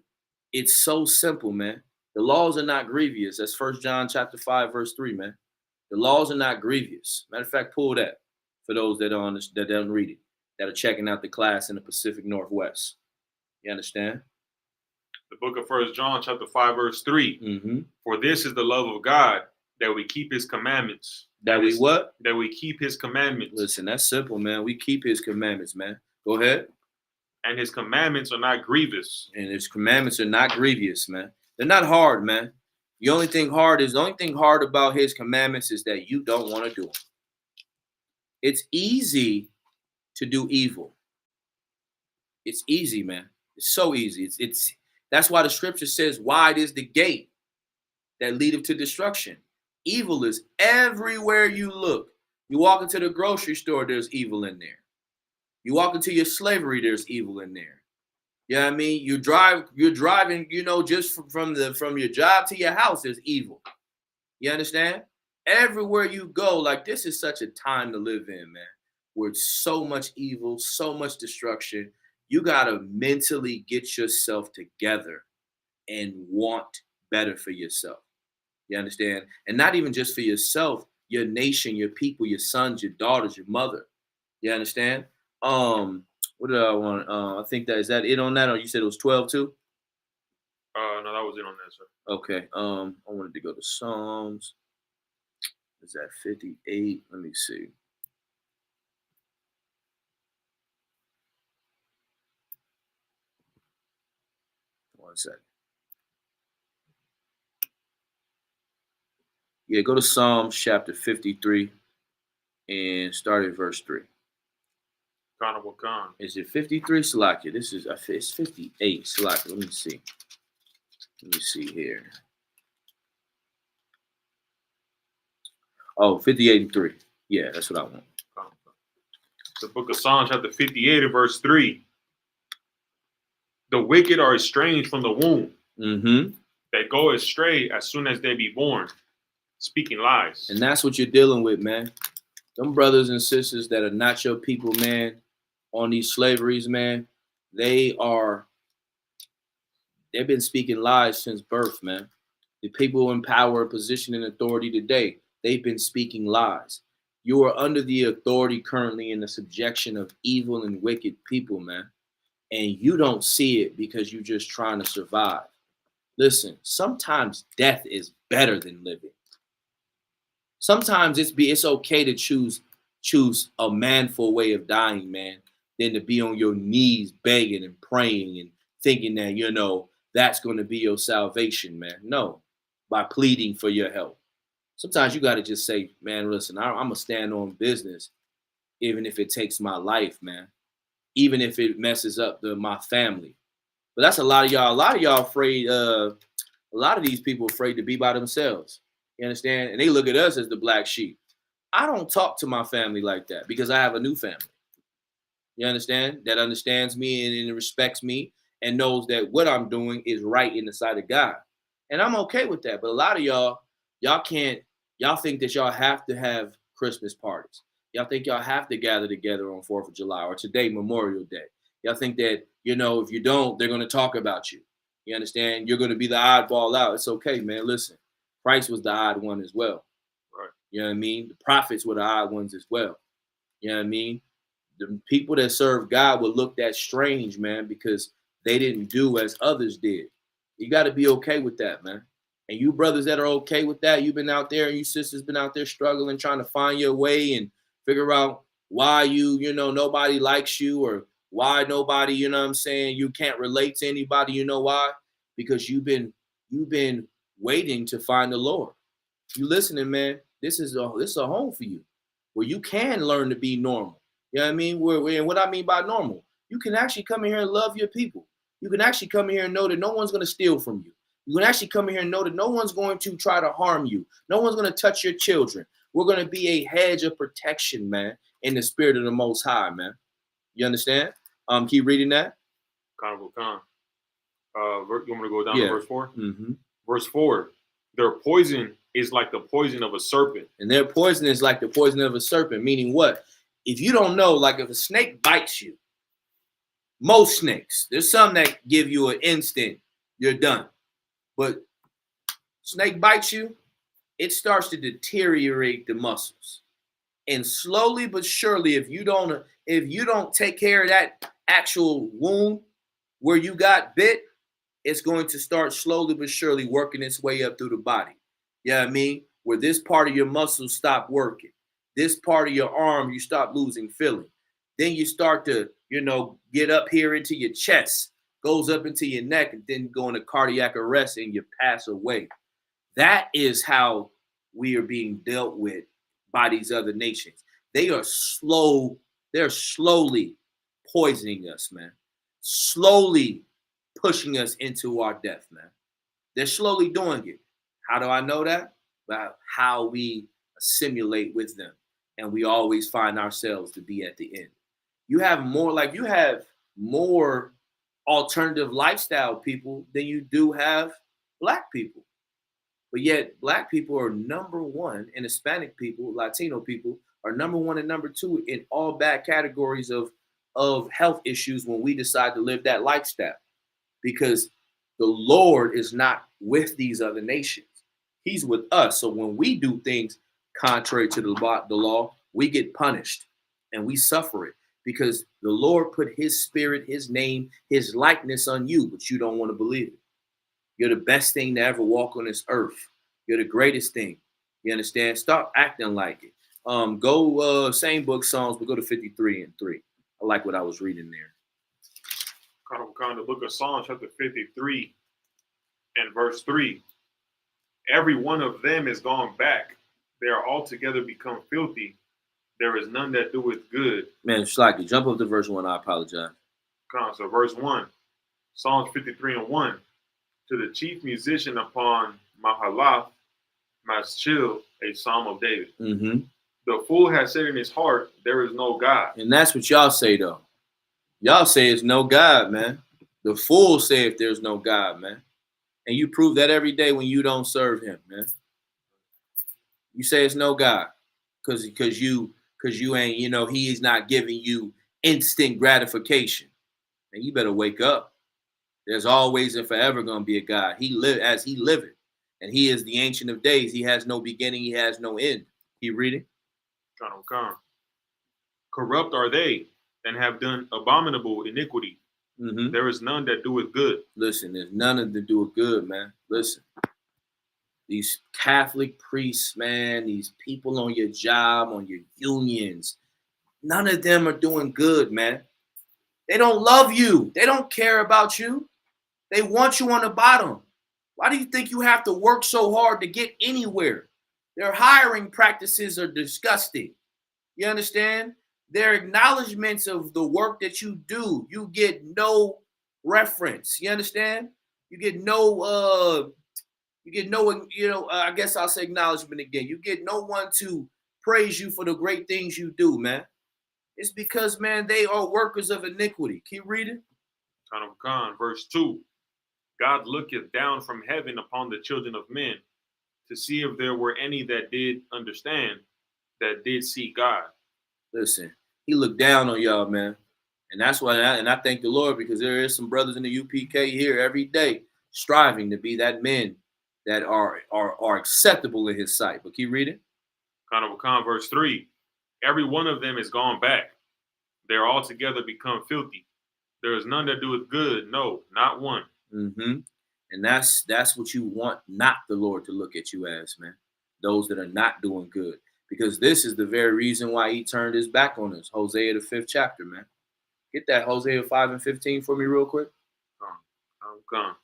it's so simple, man. The laws are not grievous. That's 1 John chapter 5, verse 3, man. The laws are not grievous. Matter of fact, pull that for those that don't read it, that are checking out the class in the Pacific Northwest. You understand? The book of 1 John chapter 5, verse 3. Mm-hmm. For this is the love of God, that we keep his commandments. That we what? That we keep his commandments. Listen, that's simple, man. We keep his commandments, man. Go ahead. And his commandments are not grievous. And his commandments are not grievous, man. They're not hard, man. The only thing hard about his commandments is that you don't want to do them. It's easy to do evil. It's easy, man. It's so easy. It's that's why the scripture says, wide is the gate that leadeth to destruction. Evil is everywhere you look. You walk into the grocery store, there's evil in there. You walk into your slavery, there's evil in there. You know what I mean? You're driving, just from your job to your house, there's evil. You understand? Everywhere you go, like, this is such a time to live in, man, where it's so much evil, so much destruction. You got to mentally get yourself together and want better for yourself. You understand? And not even just for yourself, your nation, your people, your sons, your daughters, your mother. You understand? What did I want? I think is that it on that? Or you said it was 12 too? No, that was it on that, sir. Okay. I wanted to go to Psalms. Is that 58? Let me see. One second. Yeah, go to Psalms chapter 53 and start at verse 3. Is it 53? Salakia. It's 58. Salakia. Let me see here. Oh, 58 and 3. Yeah, that's what I want. The book of Psalms chapter 58 and verse 3. The wicked are estranged from the womb. Mm-hmm. They go astray as soon as they be born, speaking lies. And that's what you're dealing with, man. Them brothers and sisters that are not your people, man, on these slaveries, man, they've been speaking lies since birth, man. The people in power, position, and authority today, they've been speaking lies. You are under the authority currently in the subjection of evil and wicked people, man. And you don't see it because you're just trying to survive. Listen, sometimes death is better than living. Sometimes it's okay to choose a manful way of dying, man, than to be on your knees begging and praying and thinking that, that's going to be your salvation, man. No, by pleading for your help. Sometimes you got to just say, man, listen, I'm going to stand on business, even if it takes my life, man, even if it messes up my family. But that's a lot of y'all. A lot of y'all afraid. A lot of these people afraid to be by themselves. You understand? And they look at us as the black sheep. I don't talk to my family like that because I have a new family. You understand? That understands me and respects me and knows that what I'm doing is right in the sight of God. And I'm okay with that. But a lot of y'all Y'all think that y'all have to have Christmas parties. Y'all think y'all have to gather together on 4th of July or today, Memorial Day. Y'all think that, if you don't, they're going to talk about you. You understand? You're going to be the oddball out. It's okay, man. Listen, Christ was the odd one as well. Right. You know what I mean? The prophets were the odd ones as well. You know what I mean? The people that serve God would look that strange, man, because they didn't do as others did. You got to be okay with that, man. And you brothers that are okay with that, you've been out there, and you sisters been out there struggling, trying to find your way and figure out why nobody likes you, or why nobody, you can't relate to anybody. You know why? Because you've been waiting to find the Lord. You listening, man? This is a home for you, where you can learn to be normal. You know what I mean? And what I mean by normal, you can actually come in here and love your people. You can actually come in here and know that no one's going to steal from you. You can actually come in here and know that no one's going to try to harm you. No one's going to touch your children. We're going to be a hedge of protection, man, in the spirit of the Most High, man. You understand? Keep reading that. You want me to go down to verse 4? Mm-hmm. Verse 4. Their poison is like the poison of a serpent. And their poison is like the poison of a serpent, meaning what? If you don't know, like if a snake bites you, most snakes, there's some that give you an instant, you're done. But snake bites you, it starts to deteriorate the muscles. And slowly but surely, if you don't take care of that actual wound where you got bit, it's going to start slowly but surely working its way up through the body. You know what I mean? Where this part of your muscles stop working. This part of your arm, you stop losing feeling. Then you start to, get up here into your chest, goes up into your neck, and then go into cardiac arrest and you pass away. That is how we are being dealt with by these other nations. They're slowly poisoning us, man. Slowly pushing us into our death, man. They're slowly doing it. How do I know that? About how we assimilate with them. And we always find ourselves to be at the end. You have more alternative lifestyle people than you do have Black people. But yet Black people are number one, and Hispanic people, Latino people are number one and number two in all bad categories of health issues when we decide to live that lifestyle. Because the Lord is not with these other nations. He's with us. So when we do things contrary to the law, we get punished and we suffer it because the Lord put his spirit, his name, his likeness on you, but you don't want to believe it. You're the best thing to ever walk on this earth. You're the greatest thing. You understand? Stop acting like it. Go same book, Psalms, but go to 53 and 3. I like what I was reading there. The book of Psalms, chapter 53 and verse 3. Every one of them is gone back. They are altogether become filthy. There is none that doeth good. Man, Shlaki, jump up to verse 1. I apologize. So verse 1. Psalms 53 and 1. To the chief musician upon Mahalath, Maschil, a psalm of David. Mm-hmm. The fool has said in his heart, there is no God. And that's what y'all say, though. Y'all say it's no God, man. The fools say if there's no God, man. And you prove that every day when you don't serve him, man. You say it's no God because you ain't, he is not giving you instant gratification. And you better wake up. There's always and forever going to be a God. He live as he liveth. And he is the Ancient of Days. He has no beginning. He has no end. Keep reading. Corrupt are they, and have done abominable iniquity. Mm-hmm. There is none that doeth good. Listen, there's none that do it good, man. Listen. These Catholic priests, man, these people on your job, on your unions, none of them are doing good, man. They don't love you. They don't care about you. They want you on the bottom. Why do you think you have to work so hard to get anywhere? Their hiring practices are disgusting. You understand? Their acknowledgments of the work that you do, you get no reference. You understand? You get no, I guess I'll say acknowledgement again. You get no one to praise you for the great things you do, man. It's because, man, they are workers of iniquity. Keep reading. Verse 2. God looketh down from heaven upon the children of men to see if there were any that did understand, that did seek God. Listen, he looked down on y'all, man. And that's why, I thank the Lord, because there is some brothers in the UPK here every day striving to be that men that are acceptable in his sight. But keep reading. Verse 3. Every one of them is gone back. They are altogether become filthy. There is none that doeth good, no, not one. Mm-hmm. And that's what you want not the Lord to look at you as, man. Those that are not doing good. Because this is the very reason why he turned his back on us. Hosea, the 5th chapter, man. Get that Hosea 5 and 15 for me real quick. Come.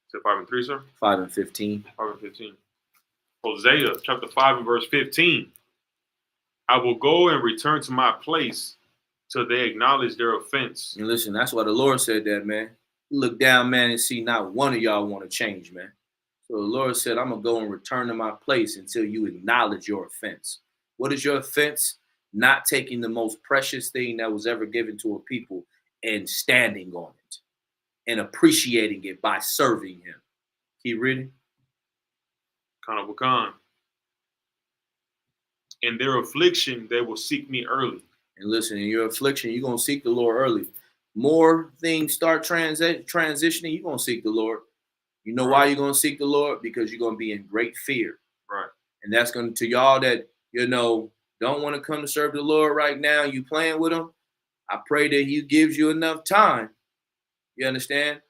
Is it 5 and 3, sir? 5 and 15. 5 and 15. Hosea chapter 5 and verse 15. I will go and return to my place till they acknowledge their offense. And listen, that's why the Lord said that, man. You look down, man, and see not one of y'all want to change, man. So the Lord said, I'm going to go and return to my place until you acknowledge your offense. What is your offense? Not taking the most precious thing that was ever given to a people and standing on it and appreciating it by serving him. Keep reading. In their affliction, they will seek me early. And listen, in your affliction, you're going to seek the Lord early. More things start transitioning, you're going to seek the Lord. You know why you're going to seek the Lord? Because you're going to be in great fear. Right. And that's going to y'all that, don't want to come to serve the Lord right now, you playing with him. I pray that he gives you enough time. You understand?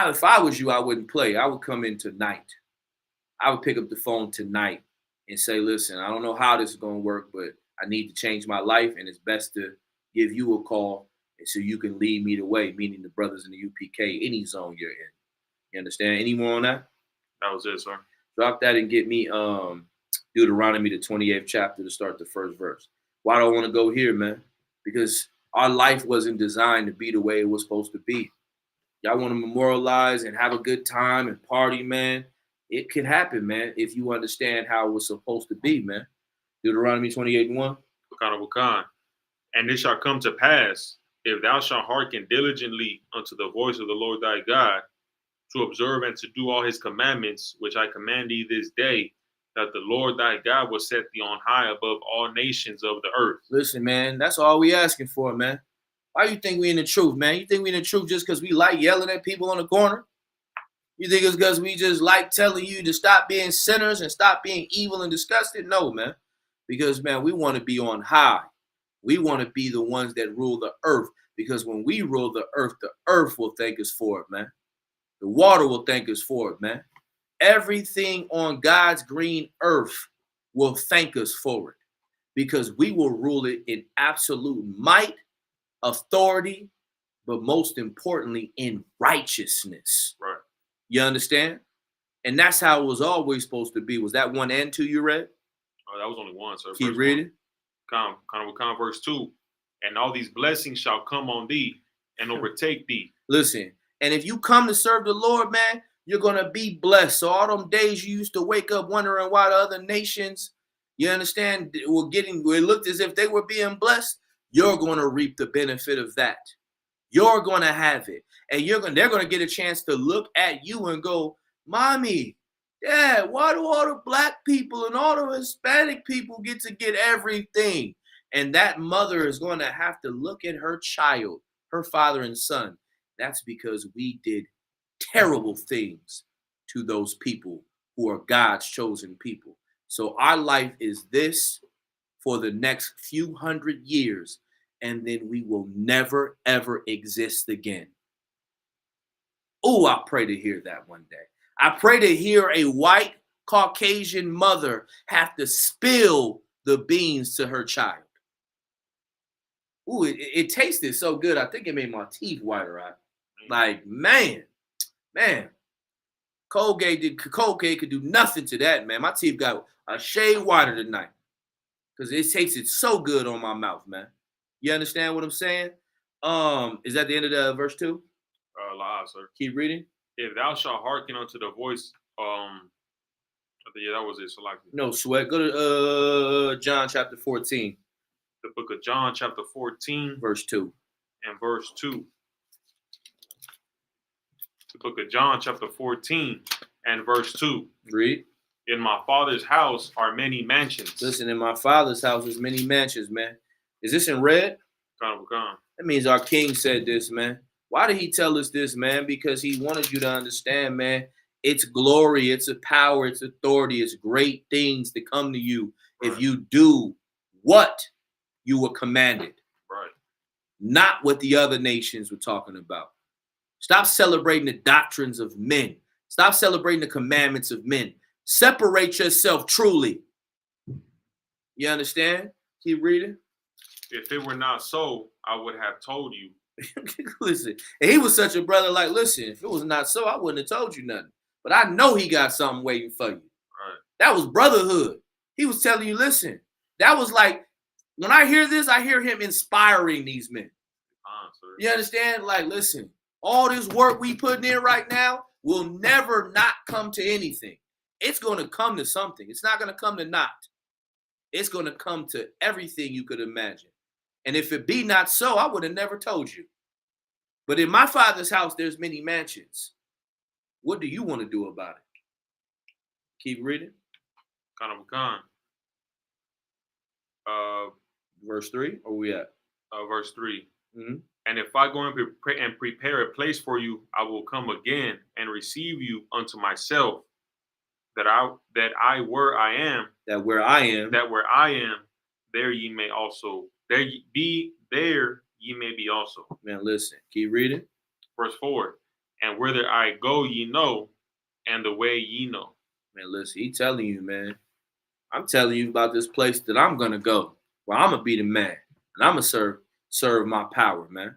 If I was you, I wouldn't play. I would come in tonight. I would pick up the phone tonight and say, listen, I don't know how this is going to work, but I need to change my life, and it's best to give you a call so you can lead me the way, meaning the brothers in the UPK, any zone you're in. You understand? Any more on that? That was it, sir. Drop that and get me Deuteronomy, the 28th chapter, to start the first verse. Why do I want to go here, man? Because our life wasn't designed to be the way it was supposed to be. Y'all want to memorialize and have a good time and party, man. It can happen, man, if you understand how it was supposed to be, man. Deuteronomy 28:1. And it shall come to pass, if thou shalt hearken diligently unto the voice of the Lord thy God, to observe and to do all his commandments, which I command thee this day, that the Lord thy God will set thee on high above all nations of the earth. Listen, man, that's all we asking for, man. Why you think we in the truth, man? You think we in the truth just because we like yelling at people on the corner? You think it's because we just like telling you to stop being sinners and stop being evil and disgusted? No, man. Because, man, we want to be on high. We want to be the ones that rule the earth. Because when we rule the earth will thank us for it, man. The water will thank us for it, man. Everything on God's green earth will thank us for it. Because we will rule it in absolute might, authority, but most importantly, in righteousness. Right. You understand? And that's how it was always supposed to be. Was that 1 and 2 you read? Oh, that was only 1, sir. Keep reading. Verse 2. And all these blessings shall come on thee and overtake thee. Listen, and if you come to serve the Lord, man, you're going to be blessed. So all them days you used to wake up wondering why the other nations, you understand, it looked as if they were being blessed, you're going to reap the benefit of that. You're going to have it. And they're going to get a chance to look at you and go, Mommy, Dad, why do all the black people and all the Hispanic people get to get everything? And that mother is going to have to look at her child, her father and son. That's because we did terrible things to those people who are God's chosen people. So our life is this for the next few hundred years, and then we will never, ever exist again. Oh, I pray to hear that one day. I pray to hear a white Caucasian mother have to spill the beans to her child. Ooh, it tasted so good. I think it made my teeth whiter. Right? Like, man, Colgate could do nothing to that, man. My teeth got a shade whiter tonight because it tasted so good on my mouth, man. You understand what I'm saying? Is that the end of the verse 2? Sir. Keep reading. If thou shalt hearken unto the voice, that was it. So like, no sweat. Go to John chapter 14. The book of John chapter 14, verse 2. and verse 2. The book of John, chapter 14, and verse 2. Read. In my Father's house are many mansions. Listen, in my Father's house is many mansions, man. Is this in red? That means our King said this, man. Why did he tell us this, man? Because he wanted you to understand, man. It's glory, it's a power, it's authority, it's great things to come to you if you do what you were commanded. Right. Not what the other nations were talking about. Stop celebrating the doctrines of men. Stop celebrating the commandments of men. Separate yourself truly. You understand? Keep reading. If it were not so, I would have told you. Listen, and he was such a brother, like, listen, if it was not so, I wouldn't have told you nothing. But I know he got something waiting for you. Right. That was brotherhood. He was telling you, listen, that was like, when I hear this, I hear him inspiring these men. You understand? Like, listen, all this work we putting in right now will never not come to anything. It's going to come to something. It's not going to come to naught. It's going to come to everything you could imagine. And if it be not so, I would have never told you. But in my Father's house, there's many mansions. What do you want to do about it? Keep reading. Verse 3, or we at? Verse 3. Mm-hmm. And if I go and prepare a place for you, I will come again and receive you unto myself, that where I am, there ye may also, there ye may be also. Man, listen, keep reading. Verse 4. And whither I go, ye know, and the way ye know. Man, listen, he telling you, man. I'm telling you about this place that I'm gonna go, where I'm gonna be the man, and I'm gonna serve my power, man.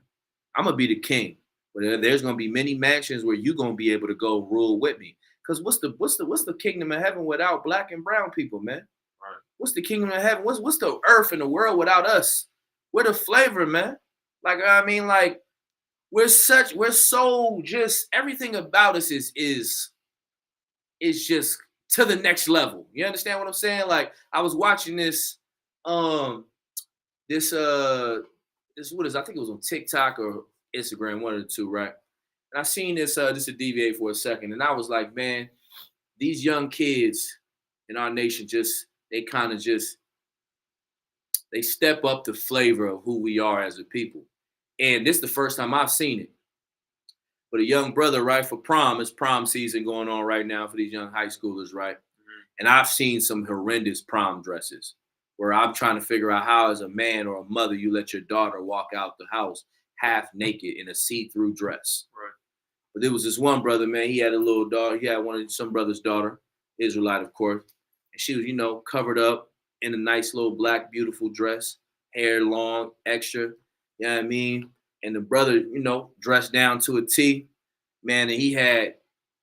I'm gonna be the king. But there's gonna be many mansions where you're gonna be able to go rule with me. Because what's the kingdom of heaven without black and brown people, man? Right. What's the kingdom of heaven? What's the earth and the world without us? We're the flavor, man. Like, I mean, like, we're so just, everything about us is just to the next level. You understand what I'm saying? Like, I was watching this what is, I think it was on TikTok or Instagram, one of the two, right? And I seen this, just to deviate for a second, and I was like, man, these young kids in our nation they step up the flavor of who we are as a people. And this is the first time I've seen it. But a young brother, right, for prom, it's prom season going on right now for these young high schoolers, right? Mm-hmm. And I've seen some horrendous prom dresses where I'm trying to figure out how, as a man or a mother, you let your daughter walk out the house half naked in a see-through dress. Right. But there was this one brother, man, he had a little daughter. He had some brother's daughter, Israelite, of course. And she was, covered up in a nice little black, beautiful dress, hair long, extra, you know what I mean? And the brother, dressed down to a T, man, and he had,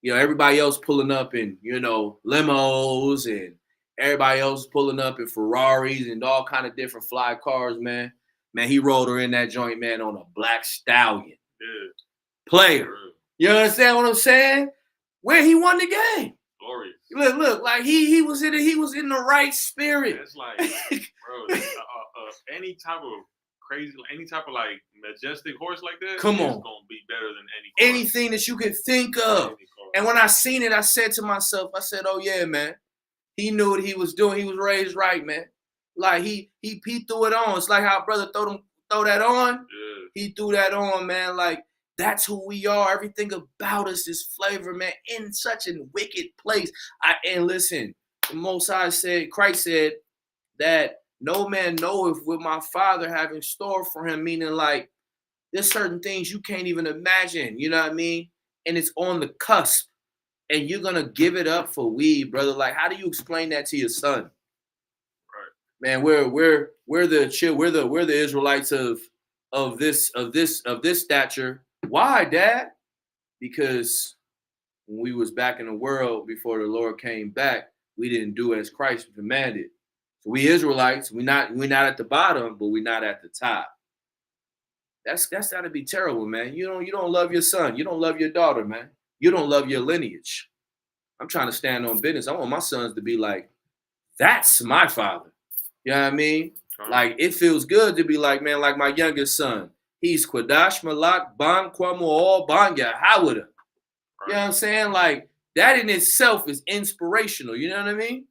everybody else pulling up in, limos, and everybody else pulling up in Ferraris and all kind of different fly cars, man. Man, he rolled her in that joint, man, on a black stallion. Yeah. Player. You understand what I'm saying? Where he won the game. Glorious. Look, like he was in the right spirit. It's like, bro, any type of crazy, any type of like majestic horse like that, come on, is gonna be better than anything that you could think of. And when I seen it, I said to myself, I said, oh yeah, man, he knew what he was doing. He was raised right, man. Like he threw it on. It's like how brother throw that on. Yeah. He threw that on, man. Like, that's who we are. Everything about us is flavor, man, in such a wicked place. And listen, the Most High said, Christ said that no man knoweth what my Father have in store for him, meaning like there's certain things you can't even imagine, you know what I mean? And it's on the cusp, and you're gonna give it up for weed, brother. Like, how do you explain that to your son? Right. Man, we're the Israelites of this stature. Why, Dad? Because when we was back in the world before the Lord came back, we didn't do as Christ commanded. So we Israelites, we're not at the bottom, but we're not at the top. That's gotta be terrible, man. You don't love your son, you don't love your daughter, man. You don't love your lineage. I'm trying to stand on business. I want my sons to be like, that's my father. You know what I mean? Like, it feels good to be like, man, like my youngest son. He's Kwadash Malak Ban Kwamo all Banya Hawada. You know what I'm saying? Like that in itself is inspirational. You know what I mean?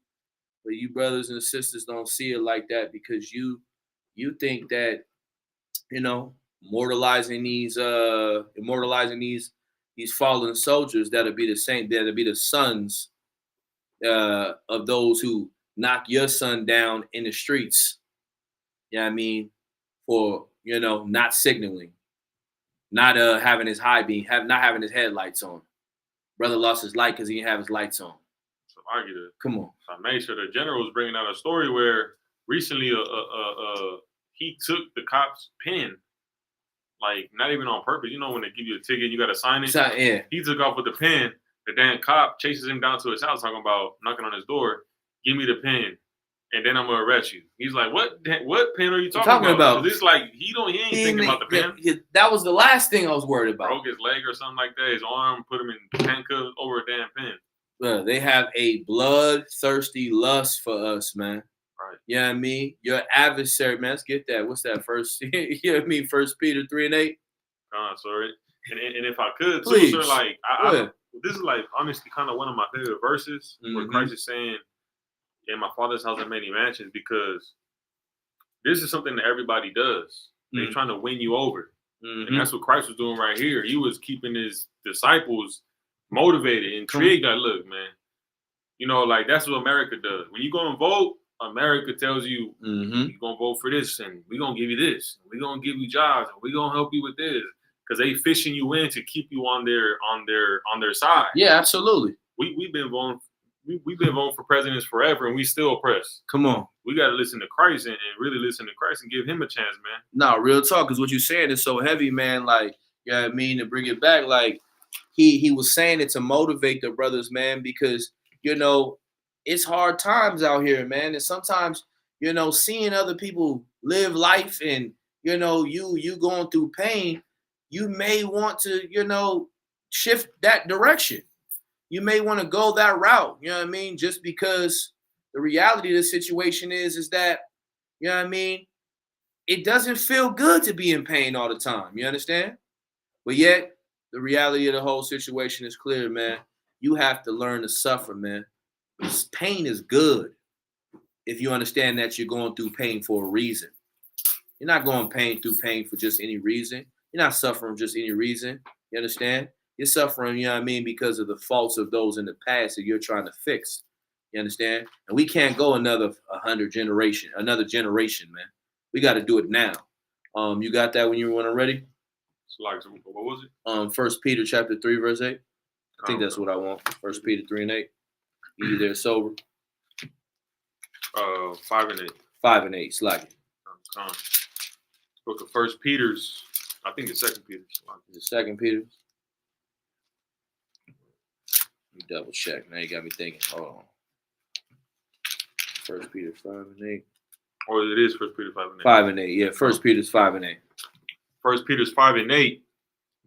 But you brothers and sisters don't see it like that because you think that, you know, immortalizing these fallen soldiers that'll be the same, that'll be the sons of those who knock your son down in the streets. You know what I mean? For, you know, not signaling, not having his not having his headlights on. Brother lost his light because he didn't have his lights on. So I get it. Come on. So I made sure the general was bringing out a story where recently he took the cop's pen, like not even on purpose. You know when they give you a ticket, you got to sign it. Yeah. He took off with the pen. The damn cop chases him down to his house, talking about knocking on his door. Give me the pen, and then I'm gonna arrest you. He's like, what pen are you talking about? It's like he ain't thinking about the pen. That was the last thing I was worried about. Broke his leg or something like that. His arm, put him in handcuffs over a damn pen. Bro, they have a bloodthirsty lust for us, man. Right. You know what I mean? Your adversary, man. Let's get that. What's that first? You know what I mean? 1 Peter 3:8. Sorry. And if I could, please, too, sir, like this is like honestly kind of one of my favorite verses where Christ is saying, "In my Father's house are many mansions," because this is something that everybody does. They're trying to win you over, and that's what Christ was doing right here. He was keeping his disciples motivated, intrigued. Like, look, man, you know, like that's what America does. When you go and vote, America tells you you're gonna vote for this, and we're gonna give you this, and we're gonna give you jobs, and we're gonna help you with this, because they fishing you in to keep you on their side. Yeah, absolutely. We've been voting for presidents forever, and we still oppressed. Come on, we got to listen to Christ and really listen to Christ and give him a chance, man. No, real talk, because what you're saying is so heavy, man. Like, you know what I mean, to bring it back, like he was saying it to motivate the brothers, man, because you know it's hard times out here, man, and sometimes you know seeing other people live life and you know you going through pain, you may want to you know shift that direction. You may want to go that route, you know what I mean? Just because the reality of the situation is that, you know what I mean? It doesn't feel good to be in pain all the time. You understand? But yet, the reality of the whole situation is clear, man. You have to learn to suffer, man. This pain is good if you understand that you're going through pain for a reason. You're not going through pain for just any reason. You're not suffering for just any reason. You understand? You're suffering, you know what I mean, because of the faults of those in the past that you're trying to fix. You understand? And we can't go another generation, man. We got to do it now. You got that when you were ready? So like, what was it? 1 Peter chapter 3, verse 8. I think that's what I want. 1 Peter 3:8. You there sober? 5 and 8. 5 and 8. Slack it. Book of 1 Peter's. I think it's 2 Peter's. Is it 2 Peter's? Let me double check. Now you got me thinking. Hold on. 1 Peter 5 and 8. Or it is 1 Peter 5 and 8. 5 and 8. Yeah, 1 Peter's 5 and 8. 1 Peter's 5 and 8.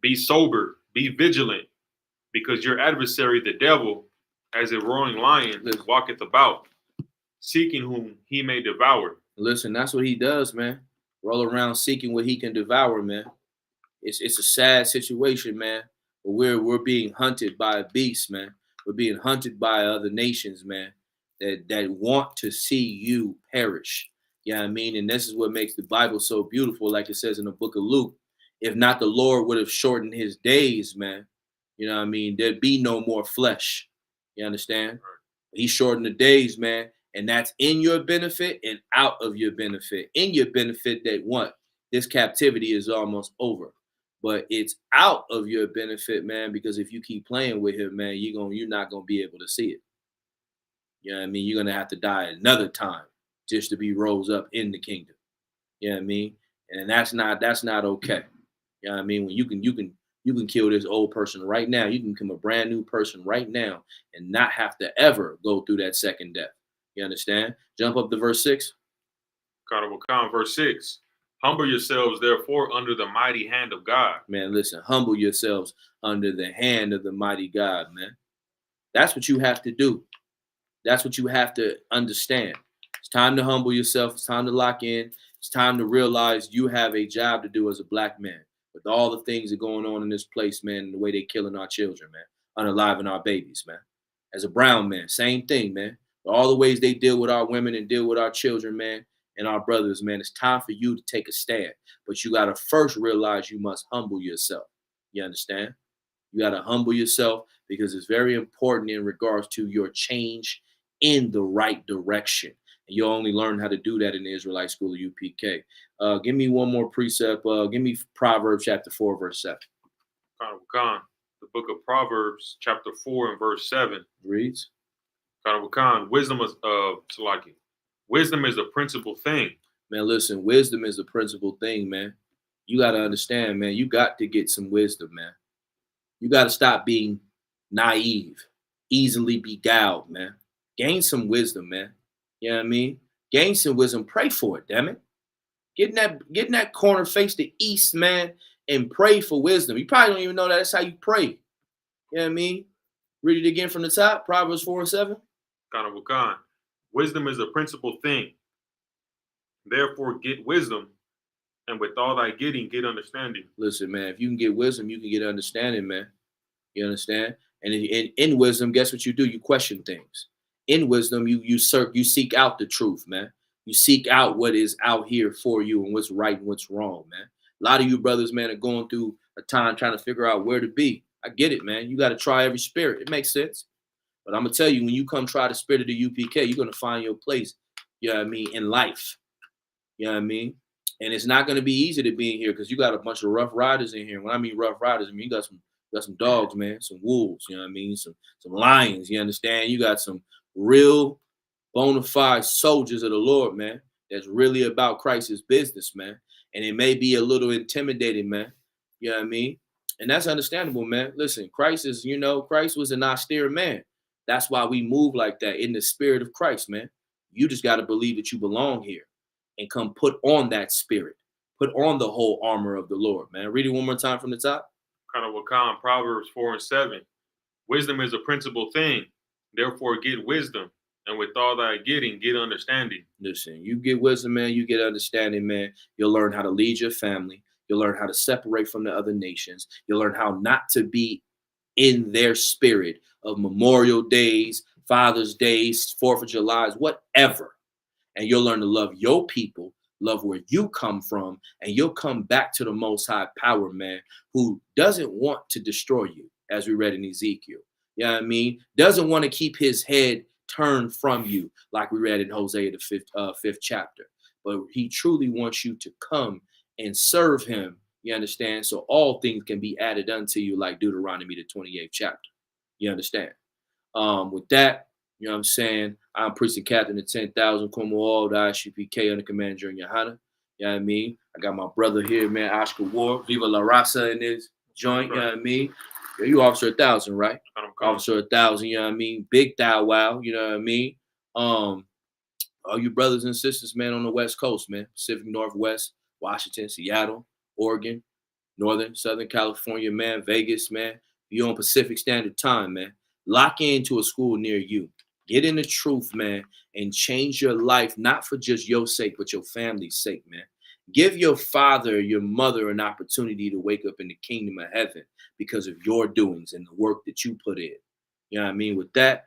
Be sober, be vigilant, because your adversary, the devil, as a roaring lion, walketh about, seeking whom he may devour. Listen, that's what he does, man. Roll around seeking what he can devour, man. It's a sad situation, man. But we're being hunted by a beast, man. We're being hunted by other nations, man, that want to see you perish. You know what I mean? And this is what makes the Bible so beautiful, like it says in the book of Luke. If not, the Lord would have shortened his days, man. You know what I mean? There'd be no more flesh. You understand? He shortened the days, man. And that's in your benefit and out of your benefit. In your benefit that what? This captivity is almost over. But it's out of your benefit, man, because if you keep playing with him, man, you're not gonna be able to see it. You know what I mean? You're gonna have to die another time just to be rose up in the kingdom. You know what I mean? And that's not okay. You know what I mean? When you can kill this old person right now, you can become a brand new person right now and not have to ever go through that second death. You understand? Jump up to verse 6. Verse 6. Humble yourselves, therefore, under the mighty hand of God. Man, listen, humble yourselves under the hand of the mighty God, man. That's what you have to do. That's what you have to understand. It's time to humble yourself. It's time to lock in. It's time to realize you have a job to do as a black man with all the things that are going on in this place, man, and the way they're killing our children, man, unaliving our babies, man. As a brown man, same thing, man. All the ways they deal with our women and deal with our children, man, and our brothers, man. It's time for you to take a stand. But you got to first realize you must humble yourself. You understand? You got to humble yourself because it's very important in regards to your change in the right direction. And you'll only learn how to do that in the Israelite School of UPK. Give me one more precept. Give me Proverbs chapter 4, verse 7. Khan, the book of Proverbs, chapter 4 and verse 7. Reads. Khan, wisdom is Salaki. Wisdom is a principal thing. Man, listen, wisdom is a principal thing, man. You got to understand, man. You got to get some wisdom, man. You got to stop being naive, easily beguiled, man. Gain some wisdom, man. You know what I mean? Gain some wisdom. Pray for it, damn it. Get in that corner, face the east, man, and pray for wisdom. You probably don't even know that's how you pray. You know what I mean? Read it again from the top, Proverbs 4 and 7. Khan, wisdom is a principal thing. Therefore, get wisdom, and with all thy getting, get understanding. Listen, man, if you can get wisdom, you can get understanding, man. You understand? And in wisdom, guess what you do? You question things. In wisdom, you seek out the truth, man. You seek out what is out here for you and what's right and what's wrong, man. A lot of you brothers, man, are going through a time trying to figure out where to be. I get it, man. You got to try every spirit. It makes sense. But I'm going to tell you, when you come try the spirit of the UPK, you're going to find your place, you know what I mean, in life. You know what I mean? And it's not going to be easy to be in here because you got a bunch of rough riders in here. When I mean rough riders, I mean you got some dogs, man, some wolves, you know what I mean, some lions, you understand? You got some real bona fide soldiers of the Lord, man, that's really about Christ's business, man. And it may be a little intimidating, man. You know what I mean? And that's understandable, man. Listen, Christ was an austere man. That's why we move like that in the spirit of Christ, man. You just got to believe that you belong here and come put on that spirit. Put on the whole armor of the Lord, man. Read it one more time from the top. Khan, Proverbs 4 and 7. Wisdom is a principal thing. Therefore, get wisdom. And with all thy getting, get understanding. Listen, you get wisdom, man. You get understanding, man. You'll learn how to lead your family. You'll learn how to separate from the other nations. You'll learn how not to be in their spirit of Memorial Days, Father's Days, 4th of July, whatever. And you'll learn to love your people, love where you come from, and you'll come back to the Most High Power, man, who doesn't want to destroy you, as we read in Ezekiel. You know what I mean? Doesn't want to keep his head turned from you, like we read in Hosea, the 5th chapter. But he truly wants you to come and serve him, you understand? So all things can be added unto you, like Deuteronomy, the 28th chapter. You understand? With that, you know what I'm saying? I'm Priest and Captain of 10,000, Como all the ICPK under command during Johanna. You know what I mean? I got my brother here, man, Oscar Ward. Viva La Raza in this joint, you know what I mean? Yeah, you Officer 1,000, right? Officer 1,000, you know what I mean? Big Thou Wow, you know what I mean? All you brothers and sisters, man, on the West Coast, man. Pacific Northwest, Washington, Seattle, Oregon, Northern, Southern California, man, Vegas, man. You on Pacific Standard Time, man. Lock into a school near you. Get in the truth, man, and change your life, not for just your sake, but your family's sake, man. Give your father, your mother an opportunity to wake up in the kingdom of heaven because of your doings and the work that you put in. You know what I mean? With that,